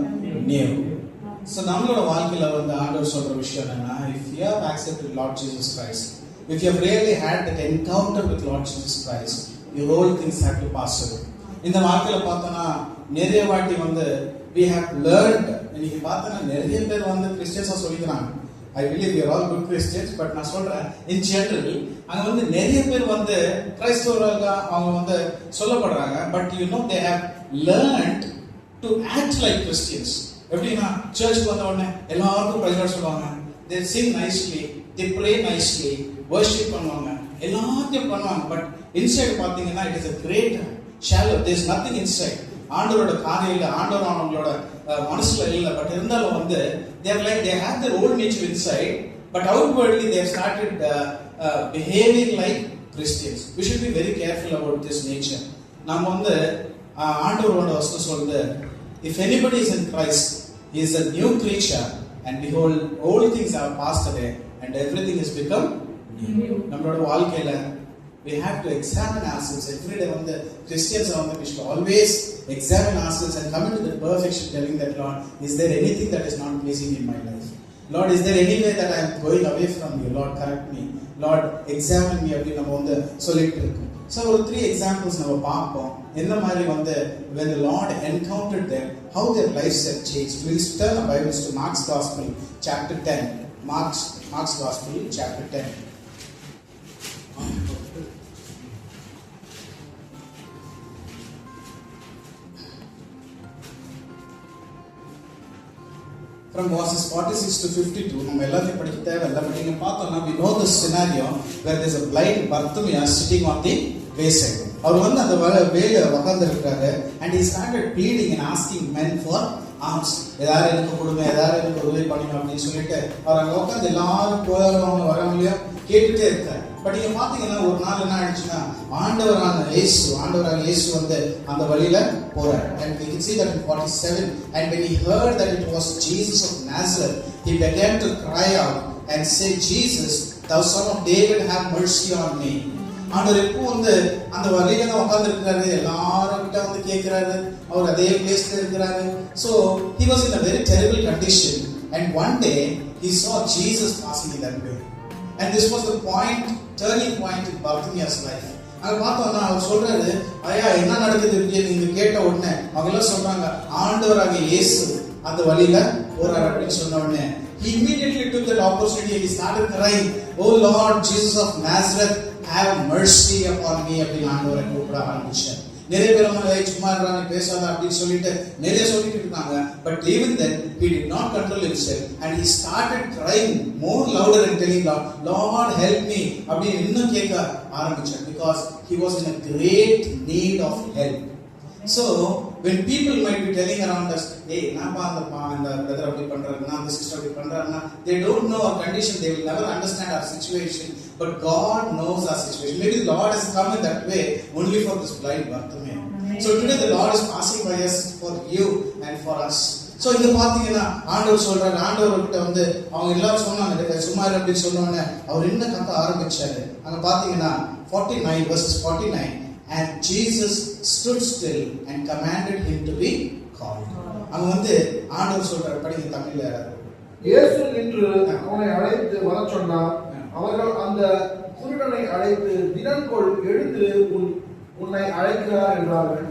S2: new. So நம்மளோட வாழ்க்கையில வந்து ஆண்டவர் சொல்ற விஷயம் என்னன்னா, if you have accepted Lord Jesus Christ, if you have really had that encounter with Lord Jesus Christ, your old things have to pass away. இந்த வாழ்க்கையில பார்த்தோம்னா நிறைய வாட்டி வந்து we have learned, இன்னைக்கு பார்த்தோம்னா நிறைய பேர் வந்து கிறிஸ்டியன்ஸா சொல்லிக்கிறாங்க. I believe we are all good Christians, but நான் சொல்றேன் in general அங்க வந்து நிறைய பேர் வந்து கிறிஸ்தவர்களா அவங்க வந்து சொல்லப்படுறாங்க, but you know they have learned to act like Christians. எப்படின்னா சர்ச்சுக்கு வந்த உடனே எல்லாருக்கும் பிரைஸ் சொல்லுவாங்க, they sing nicely, they pray nicely, worship பண்ணுவாங்க, எல்லாத்தையும் பண்ணுவாங்க, பட் inside பாத்தீங்கன்னா it is a great shallow, there is nothing inside. ஆண்டவரோட காரியம் இல்ல, ஆண்டவர் அவங்களோட மனசுல இல்ல, பட் இருந்தாலும் வந்து they are like they have their old nature inside, but outwardly they have started behaving like Christians. We should be very careful about this nature. நாம வந்து ஆண்டவரோட வசனம் சொல்லுது, if anybody is in Christ, he is a new creature, and behold all things have passed away and everything has become new. நம்மளோட வாழ்க்கையில we have to examine ourselves every day. வந்து Christians are we should always examine ourselves and come into the perfection, telling that Lord, is there anything that is not pleasing in my life? Lord, is there any way that I am going away from you? Lord, correct me. Lord, examine me. அப்படி நம்ம வந்து சொல்லிட்டு இருக்கோம். So ஒரு 3 examples நம்ம பார்ப்போம். என்ன மாதிரி வந்து when the Lord encountered them, how their lives have changed. We'll turn our Bibles to Mark's Gospel chapter 10. Mark's Gospel chapter 10. From verses 46 to 52, நம்ம எல்லாத்தையும் படிக்க தேவையில்லை, பட் நீங்க பார்த்தோம்னா we know the scenario where there is a blind Bartimaeus sitting on the wayside. அவர் வந்து அந்த வேல உட்கார்ந்து இருக்காரு, and he started pleading and asking men for alms. ஏதாவது எனக்கு கொடுங்க, ஏதாவது எனக்கு உதவி பண்ணுங்க அப்படின்னு சொல்லிட்டு அவர் அங்க உட்கார்ந்து எல்லாரும் போறவங்க வரவங்களையும் கேட்டுட்டே இருக்காரு. பட் நீங்க பாத்தீங்கன்னா ஒரு நாள் என்ன ஆயிடுச்சுன்னா, ஆண்டவரான இயேசு வந்து அந்த வழியில போறாரு. And we can see that in 47, and when he heard that it was Jesus of Nazareth, he began to cry out and say, Jesus, thou son of David, have mercy on me. ஆண்டவர் எப்போ வந்து அந்த வழியில தான் உட்கார்ந்து இருக்காரு, எல்லாரும் கிட்ட வந்து கேட்கிறாரு, அவர் அதே பிளேஸ்ல இருக்கிறாரு. So he was in a very terrible condition, and one day he saw Jesus passing in that way, and this was the turning point in Bartimaeus' life. அங்க பார்த்தோம்னா அவர் சொல்றாரு, ஐயா என்ன நடக்குது நீங்க கேட்ட உடனே அவங்க எல்லாம் சொல்றாங்க, ஆண்டவராகிய இயேசு அந்த வழியில போறாரு அப்படின்னு சொன்ன உடனே he immediately took that opportunity and he started crying, oh Lord Jesus of Nazareth, have mercy upon me அப்படின்னு ஆண்டவரை கூப்பிட ஆரம்பிச்சார். நிறைய பேர் நம்ம சும்மா இருக்காங்க பேசாத அப்படின்னு சொல்லிட்டு நிறைய சொல்லிட்டு இருக்காங்க, but even then he did not control himself and he started crying more louder and telling Lord help me அப்படின்னு இன்னும் கேட்க ஆரம்பிச்சார், because he was in a great need of help. So when people might be telling around us, hey நான்ப்பா அந்த brother அப்படி பண்றாருன்னா, அந்த sister அப்படி பண்றாருன்னா, they don't know our condition, they will never understand our situation, but God knows our situation. Maybe the Lord has come in that way only for this blind Bartimaeus. So today the Lord is passing by us for you and for us. So இங்க பாத்தீங்கன்னா ஆண்டவர் சொல்றாரு, ஆண்டவர்கிட்ட வந்து அவங்க எல்லாரும் சொன்னாங்க சும்மா அப்படின்னு சொன்னோன்னே அவர் என்ன கத்த ஆரம்பிச்சாரு. அங்க பாத்தீங்கன்னா 49 verses 49, and Jesus stood still and commanded him to be called. அங்க வந்து ஆண்டவர் சொல்றாரு, படிங்க தமிழ்ல யாராவது.
S3: இயேசு நின்று அவனை அழைத்து வர சொன்னார். அவர்கள் அந்த குருடனை அழைத்து, தினங்கொள் எழுந்து உன்னை அழைக்கிறார் என்றார்கள்.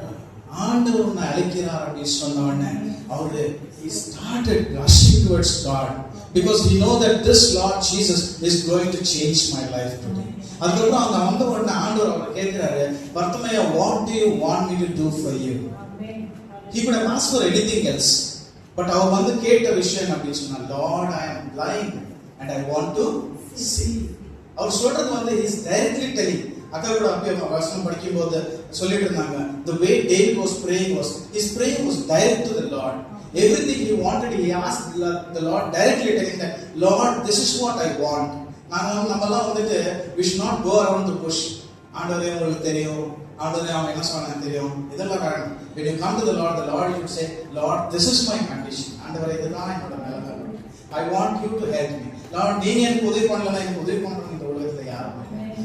S2: ஆண்டவர் உன்னை அழைக்கிறார் அப்படின்னு சொன்ன உடனே அவரு he started rushing towards God, because he know that this Lord Jesus is going to change my life today. அதுக்கப்புறம் அவங்க வந்த உடனே ஆண்டவர் அவரை கேட்கிறாரு, பர்த்திமேயா, what do you want me to do for you? he could have asked for anything else. But அவர் வந்து கேட்ட விஷயம் அப்படின்னு சொன்னா, Lord, I am blind and I want to see. அவர் சொல்றது வந்து he is directly telling. அக்கா கூட அப்பயே வசனம் படிக்கும்போது சொல்லிட்டு இருந்தாங்க, the way David was praying was, his prayer was direct to the Lord. Everything he wanted, he asked the Lord directly, telling that, Lord, this is what I want. நம்மலாம் வந்துட்டு we should not go around the bush. ஆண்டவரே உங்களுக்கு தெரியும், ஆண்டவரே அவன் என்ன சொன்னான்னு தெரியும், இதெல்லாம் வேணும். When you come to the Lord should say, Lord, this is my condition. ஆண்டவரே இதுதான் என்னோட நிலைமை. I want you to help me. Lord, நீங்க எனக்கு உதவி பண்ணலன்னா எனக்கு உதவி பண்றவங்க இந்த உலகத்துல யாரும்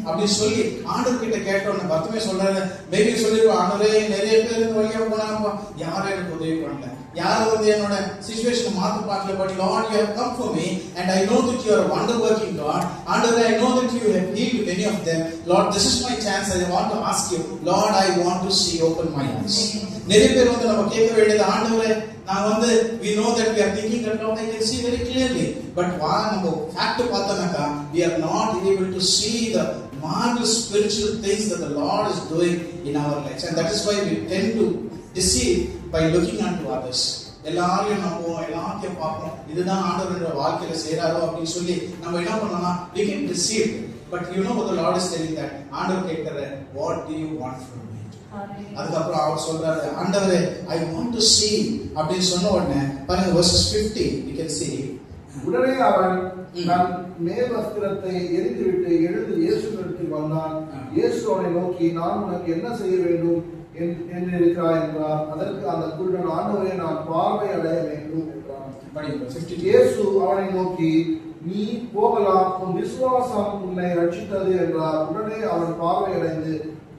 S2: அப்படி சொல்லி ஆண்டவர் கிட்ட கேட்டோன்னு பர்த்திமே சொல்றாரு. மேபி சொல்லிருக்கோம், ஆண்டவரே நிறைய பேர் வழியா போனாங்க, யாரும் எனக்கு உதவி பண்ணல, யாரும் வந்து என்னோட சிச்சுவேஷனை மாத்த பார்க்கல. But Lord, you have come for me and I know that you R a wonder working God. ஆண்டவரே, I know that you have healed many of them. Lord, this is my chance. I want to ask you, Lord, I want to see, open my eyes. நிறைய பேர் வந்து நம்ம கேட்க வேண்டியது, ஆண்டவரே நான் வந்து we know that we are thinking that Lord I can see very clearly, but வா நம்ம ஃபேக்ட் பார்த்தோம்னாக்கா we are not able to see the marvelous spiritual things that the Lord is doing in our lives, and that is why we tend to deceive by looking unto others. எல்லாரையும் நம்புவோம், எல்லாத்தையும் பார்ப்போம், இதுதான் ஆண்டவரோட வாழ்க்கையில செய்றாரோ அப்படின்னு சொல்லி நம்ம என்ன பண்ணோம்னா we can deceive. But you know what the Lord is telling, that ஆண்டவர் கேட்கிற, what do you want from me? அதுக்கப்புறம் அவர் சொல்றாரு, ஆண்டவரே I want to see அப்படின்னு சொன்ன உடனே பாருங்க verses 50 you can see.
S3: உடனே அவன் தன் மேல் வஸ்திரத்தை எரிந்துவிட்டு எழுந்து இயேசுவினிடத்தில் வந்தான். இயேசு அவனை நோக்கி, நான் உனக்கு என்ன செய்ய வேண்டும் என்று இருக்கிறாய் என்றார். அதற்கு அந்த குருடன், ஆண்டவரே நான் பார்வை அடைய வேண்டும் என்றான். இயேசு அவனை நோக்கி, நீ போகலாம், உன் விசுவாசம் உன்னை ரட்சித்தது என்றார். உடனே அவன் பார்வை அடைந்து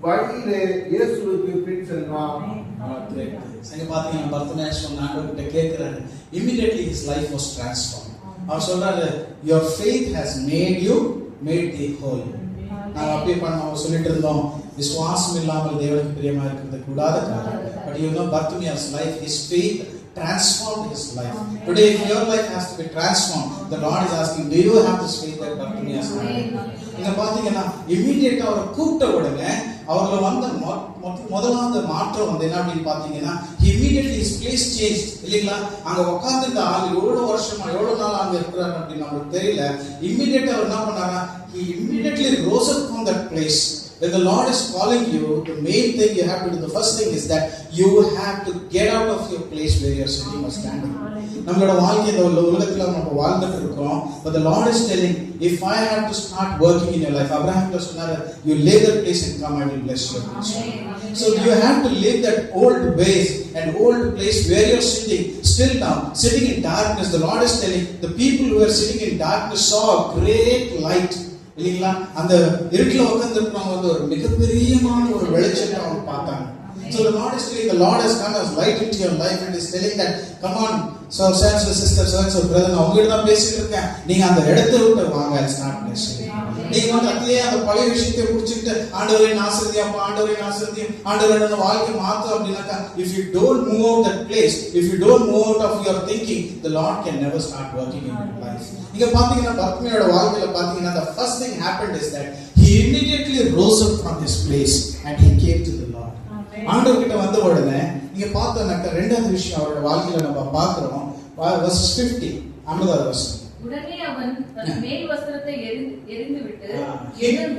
S3: வழியிலே இயேசுவுக்கு பின் சென்றான்.
S2: சரி, பாத்தீங்கன்னா பர்த்தமே சொன்ன ஆண்டவர்கிட்ட கேட்கிறாரு. Immediately his life was transformed. அவர் சொல்றாரு, your faith has made thee whole. நான் அப்படியே அவர் சொல்லிட்டு இருந்தோம், விசுவாசம் இல்லாமல் தேவனுக்கு பிரியமா இருக்கிறது கூடாத காரியம். But you know, Bartimaeus' life, his faith transformed his life. Today, if your life has to be transformed, the Lord is asking, do you have this faith that Bartimaeus had? இங்க பாத்தீங்கன்னா இமிடியேட்டா அவரை கூப்பிட்ட உடனே அவர்ல வந்த முதலாவது மாற்றம் வந்து என்ன அப்படின்னு பாத்தீங்கன்னா, immediately his place changed. இல்லைங்களா? அங்க உட்கார்ந்து இந்த ஆள் எவ்வளவு வருஷமா எவ்வளவு நாள் அங்க இருக்கிறாரு அப்படின்னு நமக்கு தெரியல. இமிடியேட்டா அவர் என்ன பண்ணாரா, he immediately rose up from that place. When the Lord is calling you, the main thing you have to do, the first thing is that you have to get out of your place where you are sitting or standing. நம்மளோட வாழ்க்கை இந்த உலகத்துல நம்ம வாழ்ந்துட்டு இருக்கோம். But the Lord is telling, if I have to start working in your life, Abraham was சொன்னாரு, you leave that place and come, I will bless you. So you have to leave that old ways and old place where you are sitting. Still now, sitting in darkness, the Lord is telling, the people who are sitting in darkness saw a great light. இல்லீங்களா? அந்த இருட்டில் உட்கார்ந்திருக்கிறவங்க வந்து ஒரு மிகப்பெரியமான ஒரு வெளிச்சத்தை அவங்க பார்த்தாங்க. So the Lord is telling, the Lord has come as light into your life and is telling that, come on, so sisters, so brother, நான் உங்ககிட்ட தான் பேசிட்டு இருக்கேன், நீங்க அந்த இடத்தை விட்டு வாங்க, and start blessing. நீங்க வந்து அப்படியே அந்த பழைய விஷயத்தை புடிச்சிட்டு ஆண்டவரே ஆசீர்வதியும், ஆண்டவரே ஆசீர்வதியும், ஆண்டவரே நம்ம வாழ்க்கை மாத்தும் அப்படினாக்கா, if you don't move out that place, if you don't move out of your thinking, the Lord can never start working in your life. நீங்க பாத்தீங்கன்னா பத்மியோட வாழ்க்கையில பாத்தீங்கன்னா the first thing happened is that he immediately rose up from his place and he came to the Lord. ஆண்டவர் கிட்ட வந்த உடனே நீங்க பார்த்தோம்னாக்கா ரெண்டாவது விஷயம் அவரோட வாழ்க்கையில நம்ம பார்க்கிறோம். verses 50 ஐம்பதாவது வசனம்.
S6: உடனே அவன் தன் மேல் வஸ்திரத்தை எறிந்துவிட்டு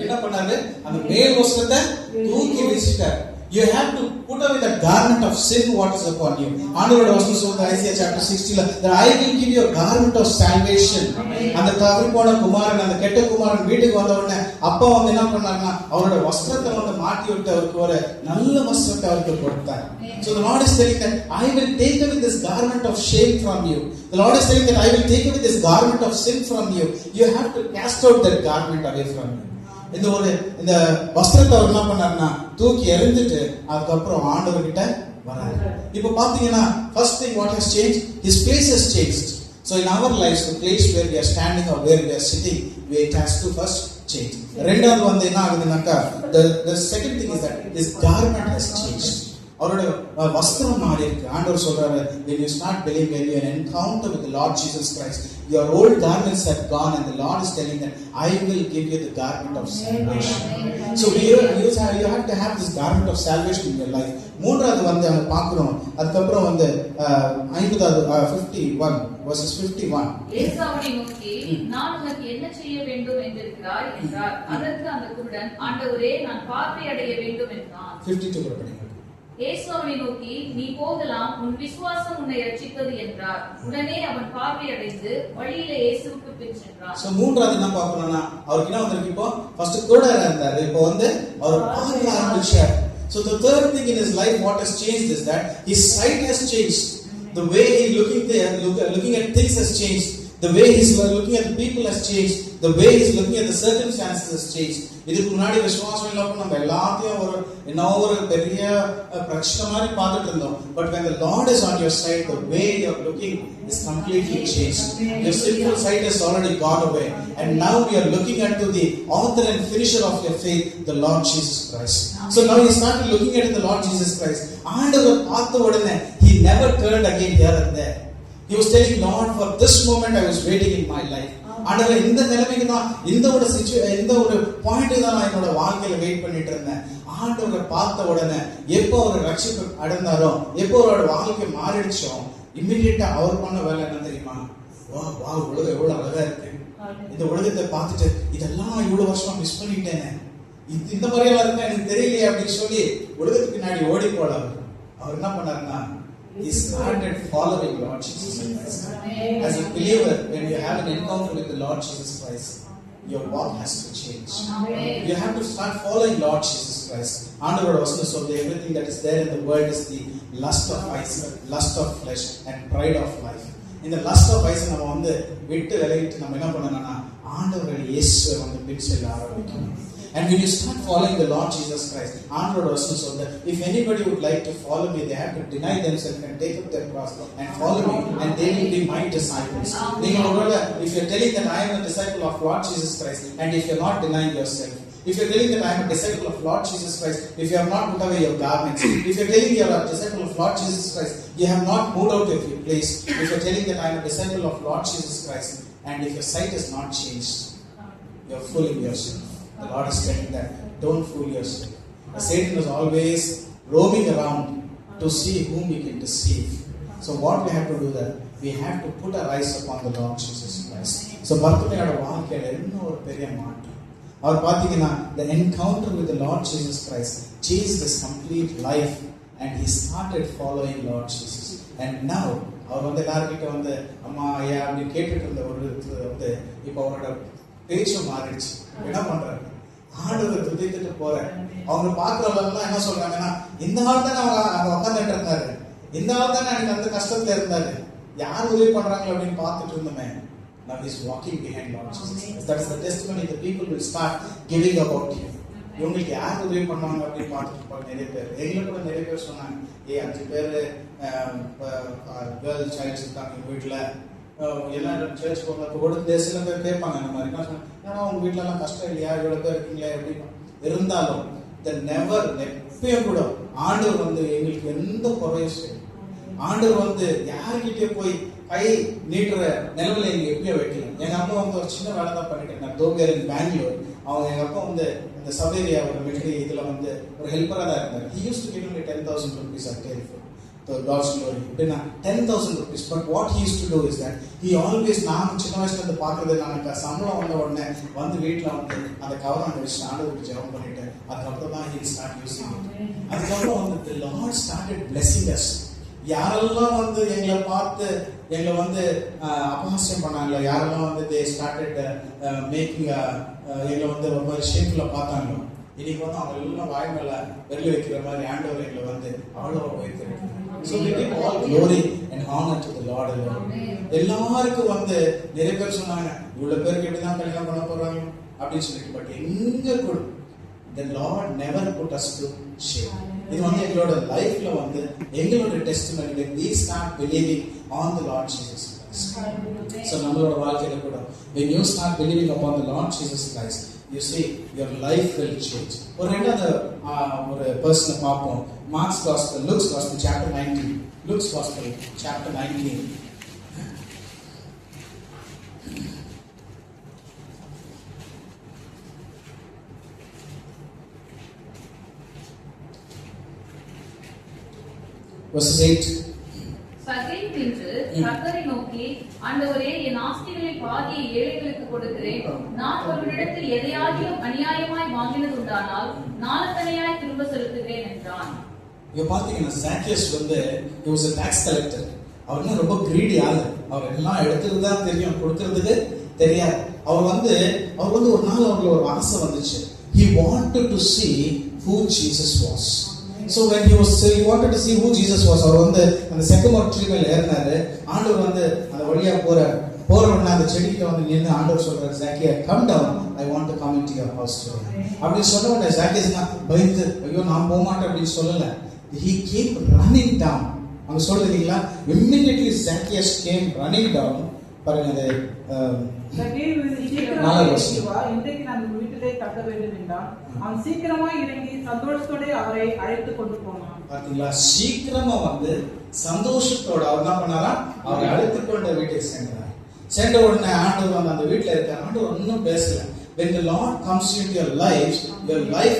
S2: என்ன பண்ணாரு, அந்த மேல் வஸ்திரத்தை தூக்கி வீசிட்டார். You have to put away the garment of sin what is upon you. ஆண்டவரோட வசனம் சொல்லுது Isaiah chapter 60 that I will give you a garment of salvation. அந்த தவறி போன குமாரன், அந்த கெட்ட குமாரன் வீட்டுக்கு வந்த உடனே அப்பா வந்து என்ன பண்ணாருன்னா அவரோட வஸ்திரத்தை வந்து மாட்டி விட்டு அவருக்கு ஒரு நல்ல வஸ்திரத்தை அவருக்கு கொடுத்தார். So the Lord is telling that I will take away this garment of shame from you. The Lord is telling that I will take away this garment of sin from you. You have to cast out that garment away from you. இந்த வஸ்திரத்தை அவர் என்ன பண்ணாருன்னா தூக்கி எறிஞ்சிட்டு அதுக்கப்புறம் ஆண்டவர் கிட்ட வராரு. இப்ப பாத்தீங்கன்னா first thing what has changed, his place has changed. So in our lives, the place where we are standing or where we are sitting, it has to first change. ரெண்டாவது வந்து என்ன ஆகுதுனாக்கா the second thing is that his garment has changed. அவரோட வஸ்திரம் மாறி இருக்கு. ஆண்டவர் சொல்றாரு, when you start believing, when you encounter with the Lord Jesus Christ, your old garments have gone, and the Lord is telling that I will give you the garment of salvation. So you have to have this garment of salvation in your life. மூன்றாவது வந்து நம்ம பார்க்கிறோம். அதுக்கப்புறம் வந்து 51 verses 51.
S6: இயேசு அவனை நோக்கி, நான் உனக்கு என்ன செய்ய வேண்டும் என்றிருக்கிறாய் என்றார். அதற்கு அந்த குருடன், ஆண்டவரே, நான் பார்வை அடைய வேண்டும் என்றான்.
S2: 52 படிங்க.
S6: இயேசு அவனை நோக்கி, நீ போகலாம், உன் விசுவாசம் உன்னை ரட்சித்தது என்றார். உடனே அவன் பார்வை அடைந்து வழியிலே இயேசுவுக்கு பின் சென்றான்.
S2: சோ மூன்றாவது என்ன பார்க்கணும்னா, அவருக்கு என்ன வந்திருக்கு? இப்போ ஃபர்ஸ்ட் கூட இருந்தாரு, இப்போ வந்து அவர் பார்க்க ஆரம்பிச்சார். So the third thing in his life what has changed is that his sight has changed. The way he looking at things has changed. The way he's looking at the people has changed. The way he's looking at the circumstances has changed. இதுக்கு முன்னாடி விசுவாசம் இல்லாம நம்ம எல்லாத்தையும் ஒரு பெரிய பிரச்சனை மாதிரி பார்த்துட்டு இருந்தோம். But when the Lord is on your side, the way you're looking is completely changed. Your sinful sight has already gone away, and now we are looking unto the author and finisher of your faith, the Lord Jesus Christ. So now he started looking at the Lord Jesus Christ. ஆண்டவர் பார்த்த உடனே he never turned again here and there. He was telling, Lord, for this moment I was waiting in my life. ஆண்டவரே, இந்த நிலைமைக்கு தான், இந்த ஒரு point தான் நான் என்னோட வாழ்க்கையில வெயிட் பண்ணிட்டு இருந்தேன். ஆண்டவரை பார்த்த உடனே எப்போ அவர் ரட்சிப்பு அடைந்தாரோ, எப்போ அவரோட வாழ்க்கை மாறிடுச்சோ, இம்மிடியேட்டா அவர் பண்ண வேலை என்ன தெரியுமா? வா உலகம் எவ்வளவு அழகா இருக்கு, இந்த உலகத்தை பார்த்துட்டு இதெல்லாம் இவ்வளவு வருஷம் மிஸ் பண்ணிட்டேனே, இந்த மாதிரியெல்லாம் இருக்கா எனக்கு தெரியலையே அப்படின்னு சொல்லி உலகத்துக்கு பின்னாடி ஓடி போல அவர் என்ன பண்ணாருன்னா, he started following Lord Jesus Christ. As a believer, when you have an encounter with the Lord Jesus Christ, your walk has to change. You have to start following Lord Jesus Christ. ஆண்டவரோட வசனம் சொல்லுது, everything that is there in the world is the lust of eyes, lust of flesh and pride of life. இந்த lust of eyes நம்ம வந்து விட்டு விலகிட்டு நம்ம என்ன பண்ணணும்னா, ஆண்டவரோட இயேசுவை வந்து பின் செல்ல ஆரம்பிக்கணும். And when you start following the Lord Jesus Christ, Android also so that if anybody would like to follow me, they have to deny themselves and take up their cross and follow me, and they will be my disciples. If you're telling that I am a disciple of Lord Jesus Christ, and if you're not denying yourself, if you're telling that I am a disciple of Lord Jesus Christ, if you have not put away your garments, if you're telling you're a disciple of Lord Jesus Christ, you have not moved out of your place, if you're telling that I am a disciple of Lord Jesus Christ, and if your sight is not changed, you're fooling yourself. The Lord is telling that, don't fool yourself. Satan is always roaming around to see whom he can deceive. So what we have to do that? We have to put our eyes upon the Lord Jesus Christ. So பர்த்தமையோட வாழ்க்கையில என்ன ஒரு பெரிய மாற்றம். அவர் பார்த்தீங்கன்னா, the encounter with the Lord Jesus Christ changed his complete life, and he started following Lord Jesus. And now அவர் வந்து எல்லார்கிட்ட வந்து அம்மா ஐயா அப்படின்னு கேட்டுட்டு இருந்த ஒரு வந்து இப்போ அவரோட பேச்சு மாறிடுச்சு. என்ன பண்றாரு? ஆண்டவர் துதித்துட்டு போற அவங்க பாக்குறவங்க என்ன சொல்றாங்கன்னா, இந்த ஆள் தானே அவங்க உட்காந்துட்டு இருந்தாரு, இந்த ஆள் தானே எனக்கு அந்த கஷ்டத்துல இருந்தாரு, யார் உதவி பண்றாங்களோ அப்படின்னு பார்த்துட்டு இருந்தோமே. Now he is walking behind Lord Jesus. That is the testimony. The people will start giving about you. இவங்களுக்கு யார் உதவி பண்ணுவாங்க அப்படின்னு பார்த்துட்டு இருப்பாங்க நிறைய பேர். எங்களை கூட நிறைய பேர் சொன்னாங்க, 5 பேர் கேர்ள் சைல்ட்ஸ் இருக்காங்க எங்க வீட்டுல, எல்லாம் சர்ச் போகிறப்ப கூட சில பேர் கேட்பாங்க அந்த மாதிரி. என்ன சொன்னாங்க, ஏன்னா உங்க வீட்டுல எல்லாம் கஷ்டம் இல்லையா, இவ்வளவு பேர் இருக்கீங்களா அப்படின்னு. இருந்தாலும் எப்பயும் கூட ஆண்டவர் வந்து எங்களுக்கு எந்த குறையும் செய்யும். ஆண்டவர் வந்து யாருக்கிட்டே போய் கை நீட்டுற நிலைமையில எங்க எப்படியோ வைக்கலாம். எங்க அப்பா வந்து ஒரு சின்ன வேலை தான் பண்ணிட்டு இருந்தாங்க. தோபேர் இன் பெங்களூர். அவங்க எங்க அப்பா வந்து இந்த சபேரியா ஒரு மிலிட்டரி இதுல வந்து ஒரு ஹெல்ப்பரா தான் இருந்தாரு. He used to give me 10,000 rupees a day for the God's glory. 10,000 rupees. But what he used to do is that he always, நான் சின்ன வயசுல இருந்து பாக்குறது, எனக்கு சம்பளம் வந்த உடனே வந்து வீட்டுல வந்து அந்த கவர்மெண்ட் வச்சு ஆண்டவருக்கு ஜெபம் பண்ணிட்டு அதுக்கப்புறம் தான் he start using it. அதுக்கப்புறம் வந்து the Lord started blessing us. யாரெல்லாம் வந்து எங்களை பார்த்து எங்களை வந்து அபஹாஸ்யம் பண்ணாங்களோ, யாரெல்லாம் வந்து they started making எங்களை வந்து ஒரு மாதிரி ஷேப்ல பார்த்தாங்களோ, இன்னைக்கு வந்து அவங்க எல்லாம் வாய் மேல வெள்ளி வைக்கிற மாதிரி ஆண்டவர் எங்களை வந்து அவ்வளோ வைத்திருக்கிறாங்க. So we give all glory and honor to the Lord alone. எல்லாருக்கும் வந்து நிறைய பேர் சொன்னாங்க, இவ்வளவு பேருக்கு எப்படிதான் கல்யாணம் பண்ண போறாங்க அப்படின்னு சொல்லிட்டு. பட் எங்க கூட the Lord never put us to shame. இது வந்து எங்களோட லைஃப்ல வந்து எங்களோட testimony, when we start believing on the Lord Jesus Christ. So நம்மளோட வாழ்க்கையில கூட when you start believing upon the Lord Jesus Christ, you see your life will change. ஒரு ரெண்டாவது ஒரு பர்சனை பார்ப்போம். Mark's Gospel, Luke's Gospel chapter 19. Luke's Gospel chapter 19. verses 8.
S6: சகேயு நின்று கர்த்தரை நோக்கி, ஆண்டவரே, என் ஆஸ்திகளில் பாதியை ஏழைகளுக்கு கொடுக்கிறேன். நான் ஒருவனிடத்தில் எதையாகிலும் அநியாயமாய் வாங்கினது உண்டானால் நாளத்தனையாய் திரும்ப செலுத்துகிறேன் என்றான்.
S2: இங்க பாத்தீங்கன்னா சாக்கியஸ் வந்து he was a tax collector. அவர் ரொம்ப கிரீடி ஆளு. அவர் எல்லாம் எடுத்துறது தான் தெரியும், கொடுக்கிறதுக்கு தெரியாது. அவர் வந்து ஒரு நாள் அவருக்கு ஒரு ஆசை வந்துச்சு. He wanted to see who Jesus was. So when he wanted to see who Jesus was, அவர் வந்து அந்த செக்கமர் ட்ரீ மேல ஏறினாரு. ஆண்டவர் வந்து அந்த வழியா போற உடனே அந்த செடிகிட்ட வந்து நின்று ஆண்டவர் சொல்றாரு, ஜாக்கியா come down, I want to come into your house today. அப்படி சொன்ன உடனே ஜாக்கியஸ்னா பயந்து, ஐயோ நான் போக மாட்டேன் அப்படின்னு சொல்லல. He came running down. அங்க சொல்றீங்களா, immediately Zacchaeus came running down. பாருங்க
S4: இன்றைக்கு நான் வீட்டிலே தங்க வேண்டும் என்றான். அவன் சீக்கிரமா இறங்கி சந்தோஷத்தோட அவரை அழைத்து கொண்டு போனான்.
S2: பாத்தீங்களா, சீக்கிரமா வந்து சந்தோஷத்தோட அவர் என்ன பண்ணாரா, அவரை அழைத்து கொண்டு வீட்டுக்கு சென்ற உடனே ஆண்டவர் வந்து அந்த வீட்டுல இருக்காரு. ஆண்டவர் ஒன்னும் பேசல. When the Lord comes into your life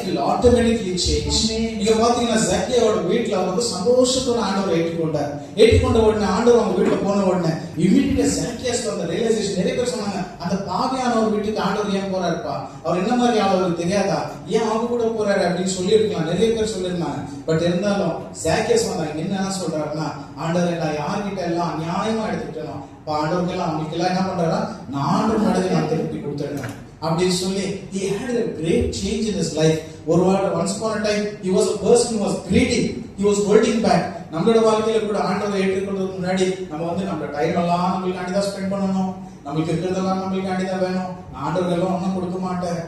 S2: will automatically change. நீங்க பாத்தீங்கன்னா ஜக்கியாவோட வீட்டுல வந்து சந்தோஷத்தோட ஆண்டவர் ஏற்றுக்கொண்ட உடனே ஆண்டவர் அவங்க வீட்டுல போன உடனே இமிடியேட்டா ஜக்கியாஸ் அந்த ரியலைசேஷன். நிறைய பேர் சொன்னாங்க, அந்த பாவியான ஒரு வீட்டுக்கு ஆண்டவர் ஏன் போறாருப்பா, அவர் என்ன மாதிரி ஆளவருக்கு தெரியாதா, ஏன் அவங்க கூட போறாரு அப்படின்னு சொல்லி இருக்கலாம். நிறைய பேர் சொல்லியிருந்தாங்க. பட் இருந்தாலும் ஜக்கியாஸ் வந்தாங்க என்ன சொல்றாருன்னா, ஆண்டவர் நான் யார்கிட்ட எல்லாம் அநியாயமா எடுத்துக்கிட்டேனோ ஆண்டவருக்கு எல்லாம் அவங்களுக்கு எல்லாம் என்ன பண்றாரா, நான் நடந்து நான் திருப்பி கொடுத்துருந்தேன் அப்படின்னு சொல்லி he had a great change in his life. once upon a time he was a person who was greedy, he was holding back. நம்மளோட வாழ்க்கையில கூட ஆண்டவரை ஏற்றுக்கொள்றதுக்கு முன்னாடி நம்ம வந்து நம்ம டைம் எல்லாம் நம்மளுக்காண்டி தான் ஸ்பெண்ட் பண்ணணும், நம்மளுக்கு இருக்கிறதெல்லாம் நம்மளுக்காண்டி தான் வேணும், ஆண்டவர்கள் எல்லாம் ஒன்றும் கொடுக்க மாட்டேன்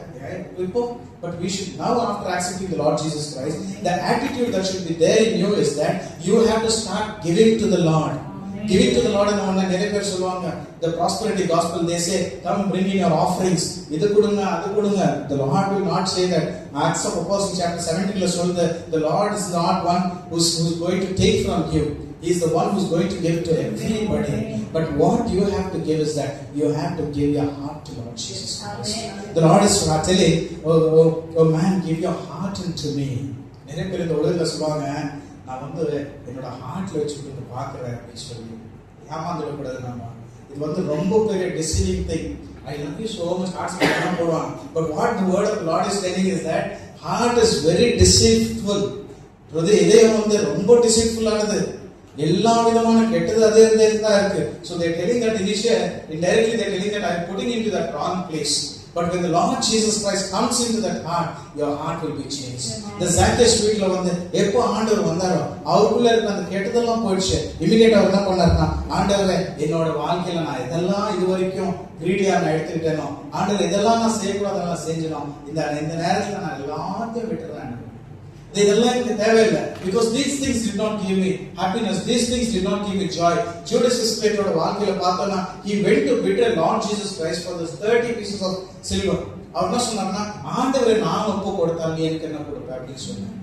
S2: இப்போ. But we should now, after accepting the Lord Jesus Christ, the attitude that should be there in you is that you have to start giving to the Lord. Giving to the Lord and on நிறைய பேர் சொல்வாங்க, the prosperity gospel, they say come bring in your offerings, இது கொடுங்க அது கொடுங்க. The Lord will not say that. Acts of Apostles chapter 17 ல சொல்லுது, the Lord is not one who's going to take from you, he is the one who's going to give to everybody. But what you have to give is that you have to give your heart to Lord Jesus Christ. The Lord is telling, oh man, give your heart unto me. நிறைய பேர் இந்த உலகத்துல சொல்வாங்க, நான் வந்து என்னோட ஹார்ட்ல வச்சுட்டு பார்க்கிறேன் அப்படின்னு சொல்லி ஏமாந்துடக்கூடாது. நம்ம இது வந்து ரொம்ப பெரிய deceiving thing. I love you so much, hearts எல்லாம் போடுவாங்க. But what the word of the Lord is telling is that heart is very deceitful. இதயம் வந்து ரொம்ப deceitful ஆனது. எல்லா விதமான கெட்டது அதே தான் இருக்கு. So they are telling that indirectly they are telling that I am putting into that wrong place. But when the Lord Jesus Christ comes into that heart, your heart will be changed. The Zacchaeus வீட்ல வந்து எப்போ ஆண்டவர் வந்தாரோ அவருக்குள்ள இருக்க அந்த கெட்டதெல்லாம் போயிடுச்சு. இமிடியேட்டா அவர் என்ன பண்ணாருன்னா, ஆண்டவரே என்னோட வாழ்க்கையில நான் இதெல்லாம் இது வரைக்கும் கிரீடியா நான் எடுத்துக்கிட்டேனோ, ஆண்டவர் இதெல்லாம் நான் செய்யக்கூடாதெல்லாம் செஞ்சணும், இந்த நேரத்துல நான் எல்லாத்தையும் விட்டுறேன். இதெல்லாம் எனக்கு தேவையில்லை. Because these things did not give me happiness, these things did not give me joy. Judas Iscariot வாழ்க்கையில பார்த்தோம்னா he went to betray Lord Jesus Christ for the 30 pieces of silver. அவர் என்ன சொன்னார்னா, ஆண்டவரே நான் ஒப்பு கொடுத்தா நீ எனக்கு என்ன கொடுப்ப அப்படின்னு சொன்னார்.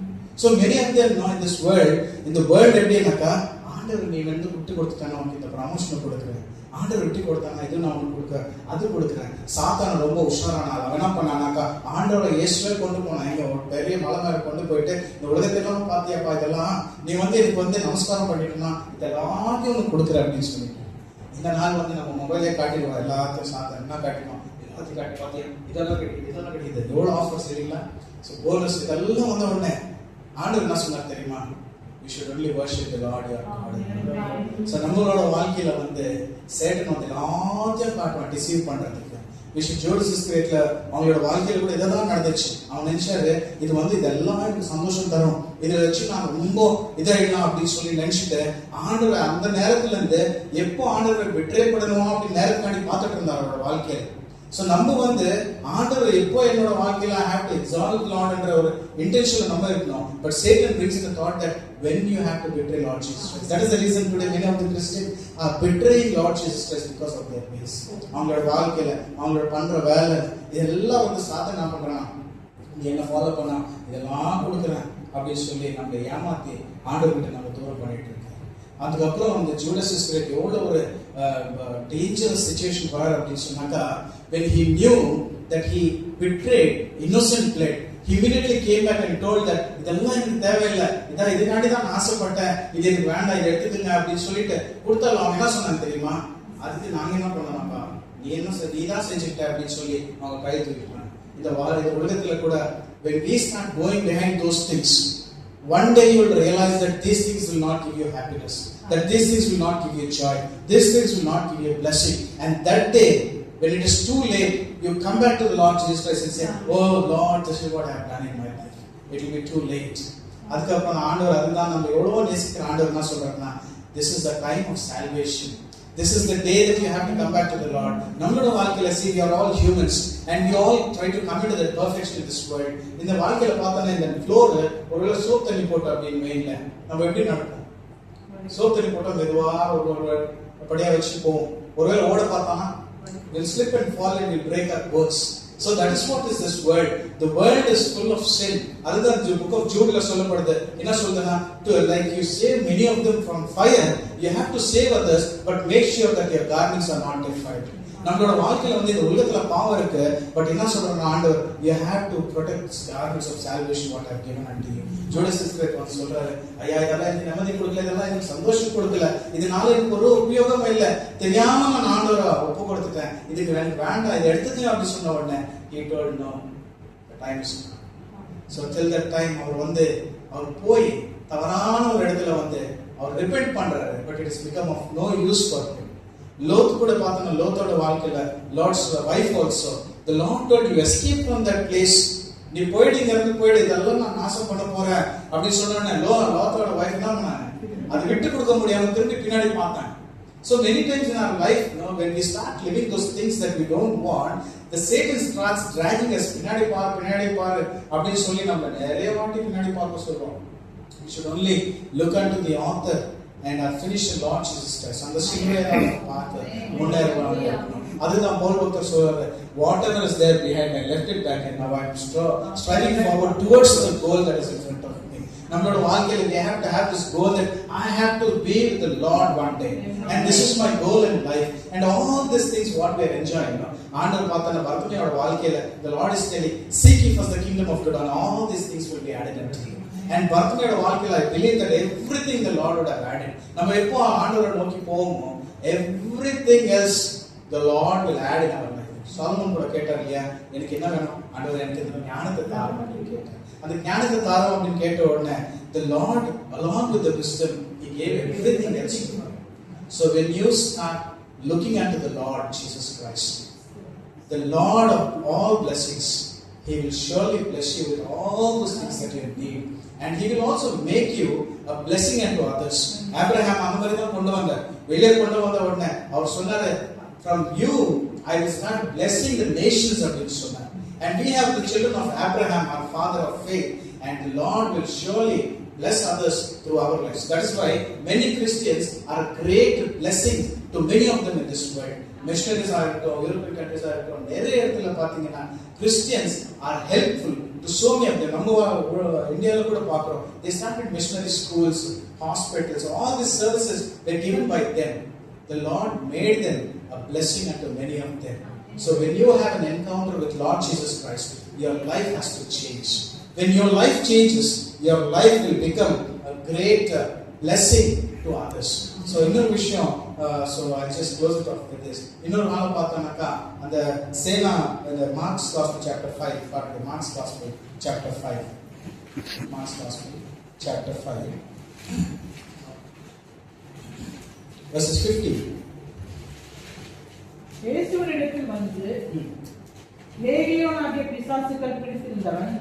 S2: So many of them know in this world, in the world எப்படின்னாக்கா, ஆண்டவர் நீ வந்து விட்டு கொடுத்துட்டாங்க, உனக்கு இந்த ப்ரமோஷன் கொடுக்குறேன், ஆண்டவர் விட்டு கொடுத்தாங்க, இது நான் உனக்கு கொடுக்க அது கொடுக்குறேன். சாத்தான ரொம்ப உஷாரான அவன் என்ன பண்ணானாக்கா, ஆண்டவரை இயேசுவே கொண்டு போனான். இங்க ஒரு பெரிய மலை மேல கொண்டு போயிட்டு, இந்த உலகத்தெல்லாம் பாத்தியாப்பா, இதெல்லாம் நீ வந்து எனக்கு வந்து நமஸ்காரம் பண்ணிட்டுனா இதெல்லாத்தையும் உனக்கு கொடுக்குற அப்படின்னு சொல்லிட்டு. இந்த நாள் வந்து நம்ம மொபைலே காட்டிடுவோம், எல்லாத்தையும் சாத்தான் என்ன காட்டிடுவோம், எல்லாத்தையும் காட்டி பாத்தியா இதெல்லாம் கிடைக்குது எவ்வளவு ஆஃபர்ஸ் சரிங்களா. ஸோ போனஸ் இதெல்லாம் வந்த உடனே ஆண்டவர் என்ன சொன்னார் தெரியுமா, we should only worship the Lord your God. So நம்மளோட வாழ்க்கையில வந்து சேட்டன் வந்து எல்லாத்தையும் காட்டுவான் டிசீவ் பண்றதுக்கு. Judas Iscariot அவங்களோட வாழ்க்கையில கூட இதெல்லாம் நடந்துச்சு. அவன் நினைச்சாரு இது வந்து இதெல்லாம் எனக்கு சந்தோஷம் தரும், இதை வச்சு நான் ரொம்ப இதாயிடலாம் அப்படின்னு சொல்லி நினைச்சிட்டு ஆண்டவர் அந்த நேரத்துல இருந்து எப்போ ஆண்டவரை விட்ரே பண்ணணுமா அப்படின்னு நேரத்துக்காண்டி பார்த்துட்டு இருந்தார் அவரோட வாழ்க்கையில. ஸோ நம்ம வந்து ஆண்டவர் எப்போ என்னோட வாழ்க்கையில I have to exalt Lord என்ற ஒரு இன்டென்ஷன்ல நம்ம இருக்கணும். But Satan brings in the thought that when you have to betray Lord Jesus Christ. That is the reason today many of the Christians are betraying Lord Jesus Christ because of their ways. அவங்களோட வாழ்க்கையில அவங்களோட பண்ற வேலை இதெல்லாம் வந்து சாத்தான் என்ன பண்றான், நீ என்ன ஃபாலோ பண்ணா இதெல்லாம் கொடுக்குறேன் அப்படின்னு சொல்லி நம்மளை ஏமாத்தி ஆண்டவர்கிட்ட நம்ம தூரம் பண்ணிட்டு இருக்கோம். அதுக்கப்புறம் அந்த ஜூடஸ் இஸ்கரியோட் எவ்வளவு ஒரு டேஞ்சரஸ் சிச்சுவேஷன் வராரு அப்படின்னு சொன்னாக்கா, when he knew that he betrayed innocent blood, he immediately came back and told that இதெல்லாம் எனக்கு தேவையில்லை, இதான் இதுக்காண்டி தான் நான் ஆசைப்பட்டேன், இது எனக்கு வேண்டாம், இதை எடுத்துக்கங்க அப்படின்னு சொல்லிட்டு கொடுத்தாலும் அவங்க என்ன சொன்னாங்க தெரியுமா, அதுக்கு நாங்க என்ன பண்ணலாம்ப்பா, நீ தான் செஞ்சுக்கிட்ட அப்படின்னு சொல்லி அவங்க கையை தூக்கிட்டாங்க. இந்த உலகத்துல கூட when we start going behind those things, one day you will realize that these things will not give you happiness, that these things will not give you joy, these things will not give you a blessing. And that day, when it is too late, you come back to the Lord Jesus Christ and say, oh Lord, this is what I have done in my life. It will be too late. அதுக்கப்புறம் ஆண்டவர் அதுதான் நம்ம எவ்வளவோ நேசிக்கிற ஆண்டவர் என்ன சொல்றாருன்னா, this is the time of salvation. This is the day that you have to come back to the Lord. நம்மளோட வாழ்க்கையில see, we are all humans and we all try to come into the perfection in this world. இந்த வாழ்க்கையில பார்த்தா இந்த floor ஒருவேளை soap தண்ணி போட்டு அப்படின்னு மெயின்ல நம்ம எப்படி நடக்கும், சோப் தண்ணி போட்டு மெதுவா ஒரு படியா வச்சு போவோம். ஒருவேளை ஓட பார்த்தானா we'll slip and fall and we'll break our bones. So that is what is this world. The world is full of sin. அதுதான் book of Jude சொல்லப்படுது. என்ன சொல்லுதுன்னா, to like you save many of them from fire, you have to save others, but make sure that your garments are not defiled. நம்மளோட வாழ்க்கையில வந்து இந்த உலகத்துல பாவம் இருக்கு, பட் என்ன சொல்றாங்க ஆண்டவர், you have to protect the garments of salvation what I have given unto you. Judas Iscariot வந்து சொல்றாரு, ஐயா இதெல்லாம் எனக்கு நிம்மதி கொடுக்கல, இதெல்லாம் எனக்கு சந்தோஷம் கொடுக்கல, இதனால எனக்கு ஒரு உபயோகம் இல்லை, தெரியாம நான் ஆண்டவரை ஒப்பு கொடுத்துட்டேன், இதுக்கு எனக்கு வேண்டாம், இதை எடுத்துக்க அப்படின்னு சொன்ன உடனே he told no, the time is now. So till that time அவர் போய் தவறான ஒரு இடத்துல வந்து அவர் ரிப்பெண்ட் பண்றாரு, but it has become of no use for him. Lot கூட பார்த்தோம்னா லோத்தோட வாழ்க்கையில Lord's wife also the Lord told you escape from that place. நீ போயிட்டு இங்க இருந்து போயிடு, இதெல்லாம் நான் நாசம் பண்ண போறேன் அப்படின்னு சொன்னோன்னே லோத்தோட வைஃப் தான் பண்ணாங்க, அது விட்டு கொடுக்க முடியாம திரும்பி பின்னாடி பார்த்தாங்க. So many times in our life, when we start living those things that we don't want, the Satan starts dragging us பின்னாடி பாரு அப்படின்னு சொல்லி நம்ம நிறைய வாட்டி பின்னாடி பார்க்க சொல்றோம். We should only look unto the author and our finisher Lord Jesus Christ. அந்த சீக்கிரம் பார்த்து முன்னேறுவாங்க. அதுதான் பவுல் பக்தர் சொல்றாரு, whatever is there behind, I left it back and now I am striving forward towards the goal that is in front of me. நம்மளோட வாழ்க்கையில we have to have this goal that I have to be with the Lord one day, and this is my goal in life. And all these things what we are enjoying, ஆண்டவர் பார்த்தா பர்தமேயோட வாழ்க்கையில the Lord is telling, seek ye first the kingdom of God and all these things will be added unto you. And பர்தமேயோட வாழ்க்கையில I believe that everything the Lord would have added. நம்ம எப்போ ஆண்டவரை நோக்கி போவோமோ everything else the Lord will add in our life. Solomon கூட கேட்டார் இல்லையா, எனக்கு என்ன வேணும் ஆண்டவர், எனக்கு இந்த ஞானத்தை தாரும் அப்படின்னு கேட்டார். அந்த ஞானத்தை தாரும் அப்படின்னு கேட்ட உடனே the Lord along with the wisdom he gave everything else to him. So when you start looking unto the Lord Jesus Christ, the Lord of all blessings, he will surely bless you with all those things that you need, and he will also make you a blessing unto others. Abraham அந்த தான் கொண்டு வந்த வெளியே கொண்டு வந்த உடனே அவர் சொன்னாரு, from you I will start blessing the nations அப்படின்னு சொன்னார். And we have the children of Abraham, our father of faith, and the Lord will surely bless others through our lives. That is why many Christians are great blessing to many of them in this world. Missionaries are European countries are நிறைய இடத்துல பாத்தீங்கன்னா Christians are helpful to so many of them. நம்ம இந்தியால கூட பார்க்கிறோம், they started missionary schools, hospitals, all these services were given by them. The Lord made them a blessing unto many of them. So when you have an encounter with Lord Jesus Christ, your life has to change. When your life changes, your life will become a great blessing to others. So இன்னொரு விஷயம், so I just close it off with this. இன்னொரு நாள் பார்த்தோம்னாக்கா அந்த சேனா இந்த marks Gospel chapter 5, பாருங்க Mark's Gospel chapter 5, Mark's Gospel chapter 5 verses 50.
S4: இயேசுவினிடத்தில் வந்து லேகியோனாகிய பிசாசுகள் பிடித்திருந்தவன்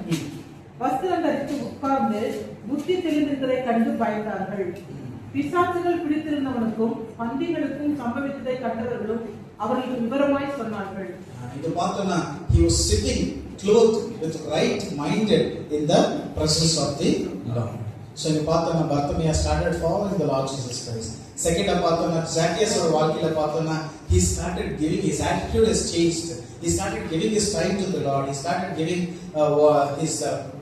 S4: வஸ்திரம் தரித்து உட்கார்ந்து புத்தி தெளிந்திருந்ததை கண்டு பயந்தார்கள். பிசாசுகள் பிடித்திருந்தவனுக்கும் பந்திகளுக்கும் சம்பவித்ததை கண்டவர்களும் அவர்களுக்கு விவரமாய் சொன்னார்கள்.
S2: இங்க பார்த்தோம்னா he was sitting clothed with right minded in the presence of the Lord. So இங்க பார்த்தோம்னா பர்த்தமியா started following the Lord Jesus Christ. செகண்டா பார்த்தோம்னா Zacchaeus ஓட வாழ்க்கையில பார்த்தோம்னா he started giving, his attitude has changed. He started giving his time to the Lord. He started giving his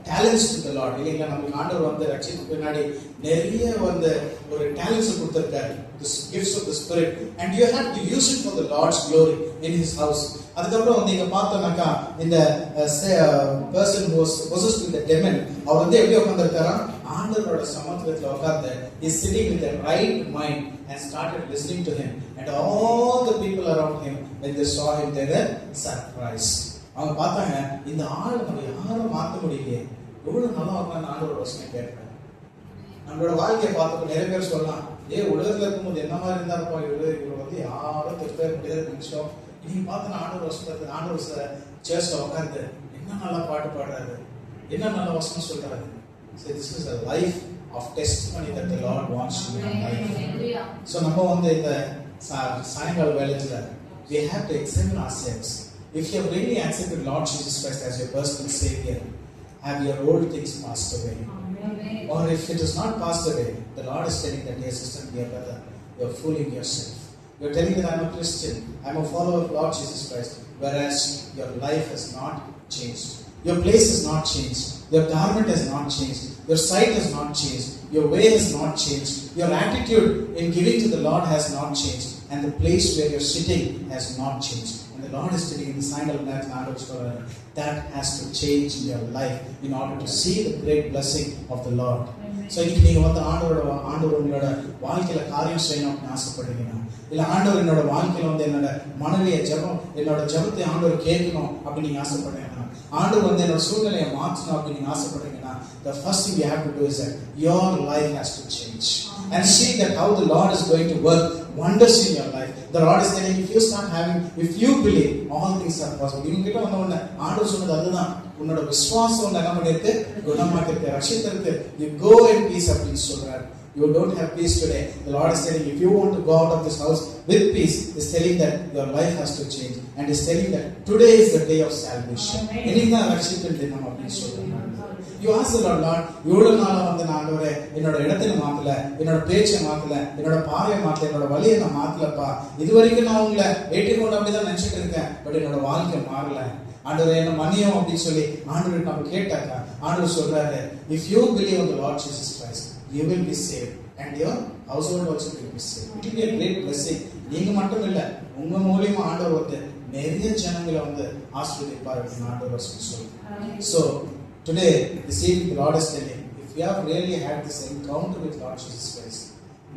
S2: talents to the Lord. இல்லைங்களா, நமக்கு ஆண்டவர் வந்து ரட்சிப்புக்கு பின்னாடி நிறைய வந்து ஒரு டேலண்ட்ஸ் கொடுத்திருக்காரு, the gifts of the Spirit, and you have to use it for the Lord's glory in his house. அதுக்கப்புறம் நீங்க பார்த்தோம்னாக்கா இந்த person who was possessed with the demon, அவர் வந்து எப்படி உட்கார்ந்திருக்காரா, ஆண்டவரோட சமத்துவத்துல உட்கார்ந்து is sitting with the right mind and started listening to him, and all the people around him, when they saw him, they were surprised. அவங்க பார்த்தாங்க, இந்த ஆள் நம்ம யாரும் மாற்ற முடியலையே, எவ்வளவு நல்லா உட்கார்ந்து ஆண்டவரோட வசனம் கேட்கிறார். நம்மளோட வாழ்க்கையை பார்த்தப்ப நிறைய பேர் சொல்லலாம், உலகத்துல இருக்கும்போது என்ன மாதிரி இருந்தாருப்பா இவர் வந்து யாரும் திருத்த முடியாத நிமிஷம், இன்னைக்கு பார்த்தா ஆண்டவர் சேர்ஸ்ல உட்கார்ந்து என்ன நல்லா பாட்டு பாடுறாரு, என்ன நல்ல வசனம் சொல்றாரு. So this is a life of testimony that the Lord wants to be in our life. So நம்ம வந்து இந்த சாயங்கால வேளையில we have to examine ourselves. If you have really accepted Lord Jesus Christ as your personal Savior, have your old things passed away? Amen. Or if it is not passed away, the Lord is telling that, dear sister, dear brother, you are fooling yourself. You are telling that I am a Christian, I am a follower of Lord Jesus Christ, whereas your life has not changed. Your place has not changed. Your garment has not changed. Your sight has not changed. Your way has not changed. Your attitude in giving to the Lord has not changed. And the place where you're sitting has not changed. And the Lord is telling in the sign of that has to change in your life in order to see the great blessing of the Lord. So இன்னைக்கு நீங்க வந்து ஆண்டவர் உங்களோட வாழ்க்கையில காரியம் செய்யணும்னு ஆசைப்படுறீங்கன்னா, இல்ல ஆண்டவர் என்னோட வாழ்க்கையில வந்து என்னோட ஜெபத்தை ஆண்டவர் கேட்கணும் அப்படின்னு நீங்க ஆசைப்படுறீங்கன்னா, ஆண்டவர் வந்து என்னோட சூழ்நிலையை மாற்றணும் அப்படின்னு நீங்க ஆசைப்படுறீங்கன்னா, the first thing you have to do is that your life has to change and see that how the Lord is going to work wonders in your life. The Lord is telling, if you believe, all things are possible. இவங்க கிட்ட வந்த ஆண்டவர் சொன்னது அதுதான், உன்னோட விசுவாசம் என்ன பண்ணிருக்கு, குணமாக்கிருக்கு, ரட்சித்திருக்கு. You go in peace அப்படின்னு சொல்றாரு. You don't have peace today. The Lord is telling, if you want to go out of this house with peace, is telling that your life has to change, and is telling that today is the day of salvation. இன்னைக்கு ரட்சிப்பின் தினம் அப்படின்னு சொல்றாரு. You ask the Lord, இவ்வளவு நாளா வந்து நான் ஆண்டவரே என்னோட இடத்துல மாத்தல, என்னோட பேச்சை மாத்தல, என்னோட பார்வையை மாத்தல, என்னோட வழியை நான் மாத்தலப்பா, இது வரைக்கும் நான் உங்களை ஏற்றுக்கொண்டு அப்படிதான் நினைச்சிட்டு இருக்கேன், பட் என்னோட வாழ்க்கை மாறல, ஆண்டவரே என்ன மன்னியும் அப்படின்னு சொல்லி ஆண்டவர் நம்ம கேட்டாக்கா, ஆண்டவர் சொல்றாரு, if you believe on the Lord Jesus Christ, you will be saved and your household also will be saved. It will be a great blessing. நீங்க மட்டும் இல்ல, உங்க மூலமா ஆண்டவர் வந்து நிறைய ஜனங்களை வந்து ஆசீர்வதிப்பார் அப்படின்னு ஆண்டவர் சொல்றாரு. So today, this evening, the Lord is telling, if you have really had this encounter with Lord Jesus Christ,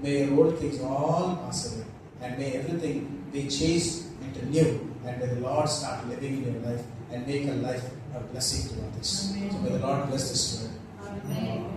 S2: may your old things all pass away, and may everything be changed into new, and may the Lord start living in your life and make a life a blessing to others. So may the Lord bless this word.
S6: Amen.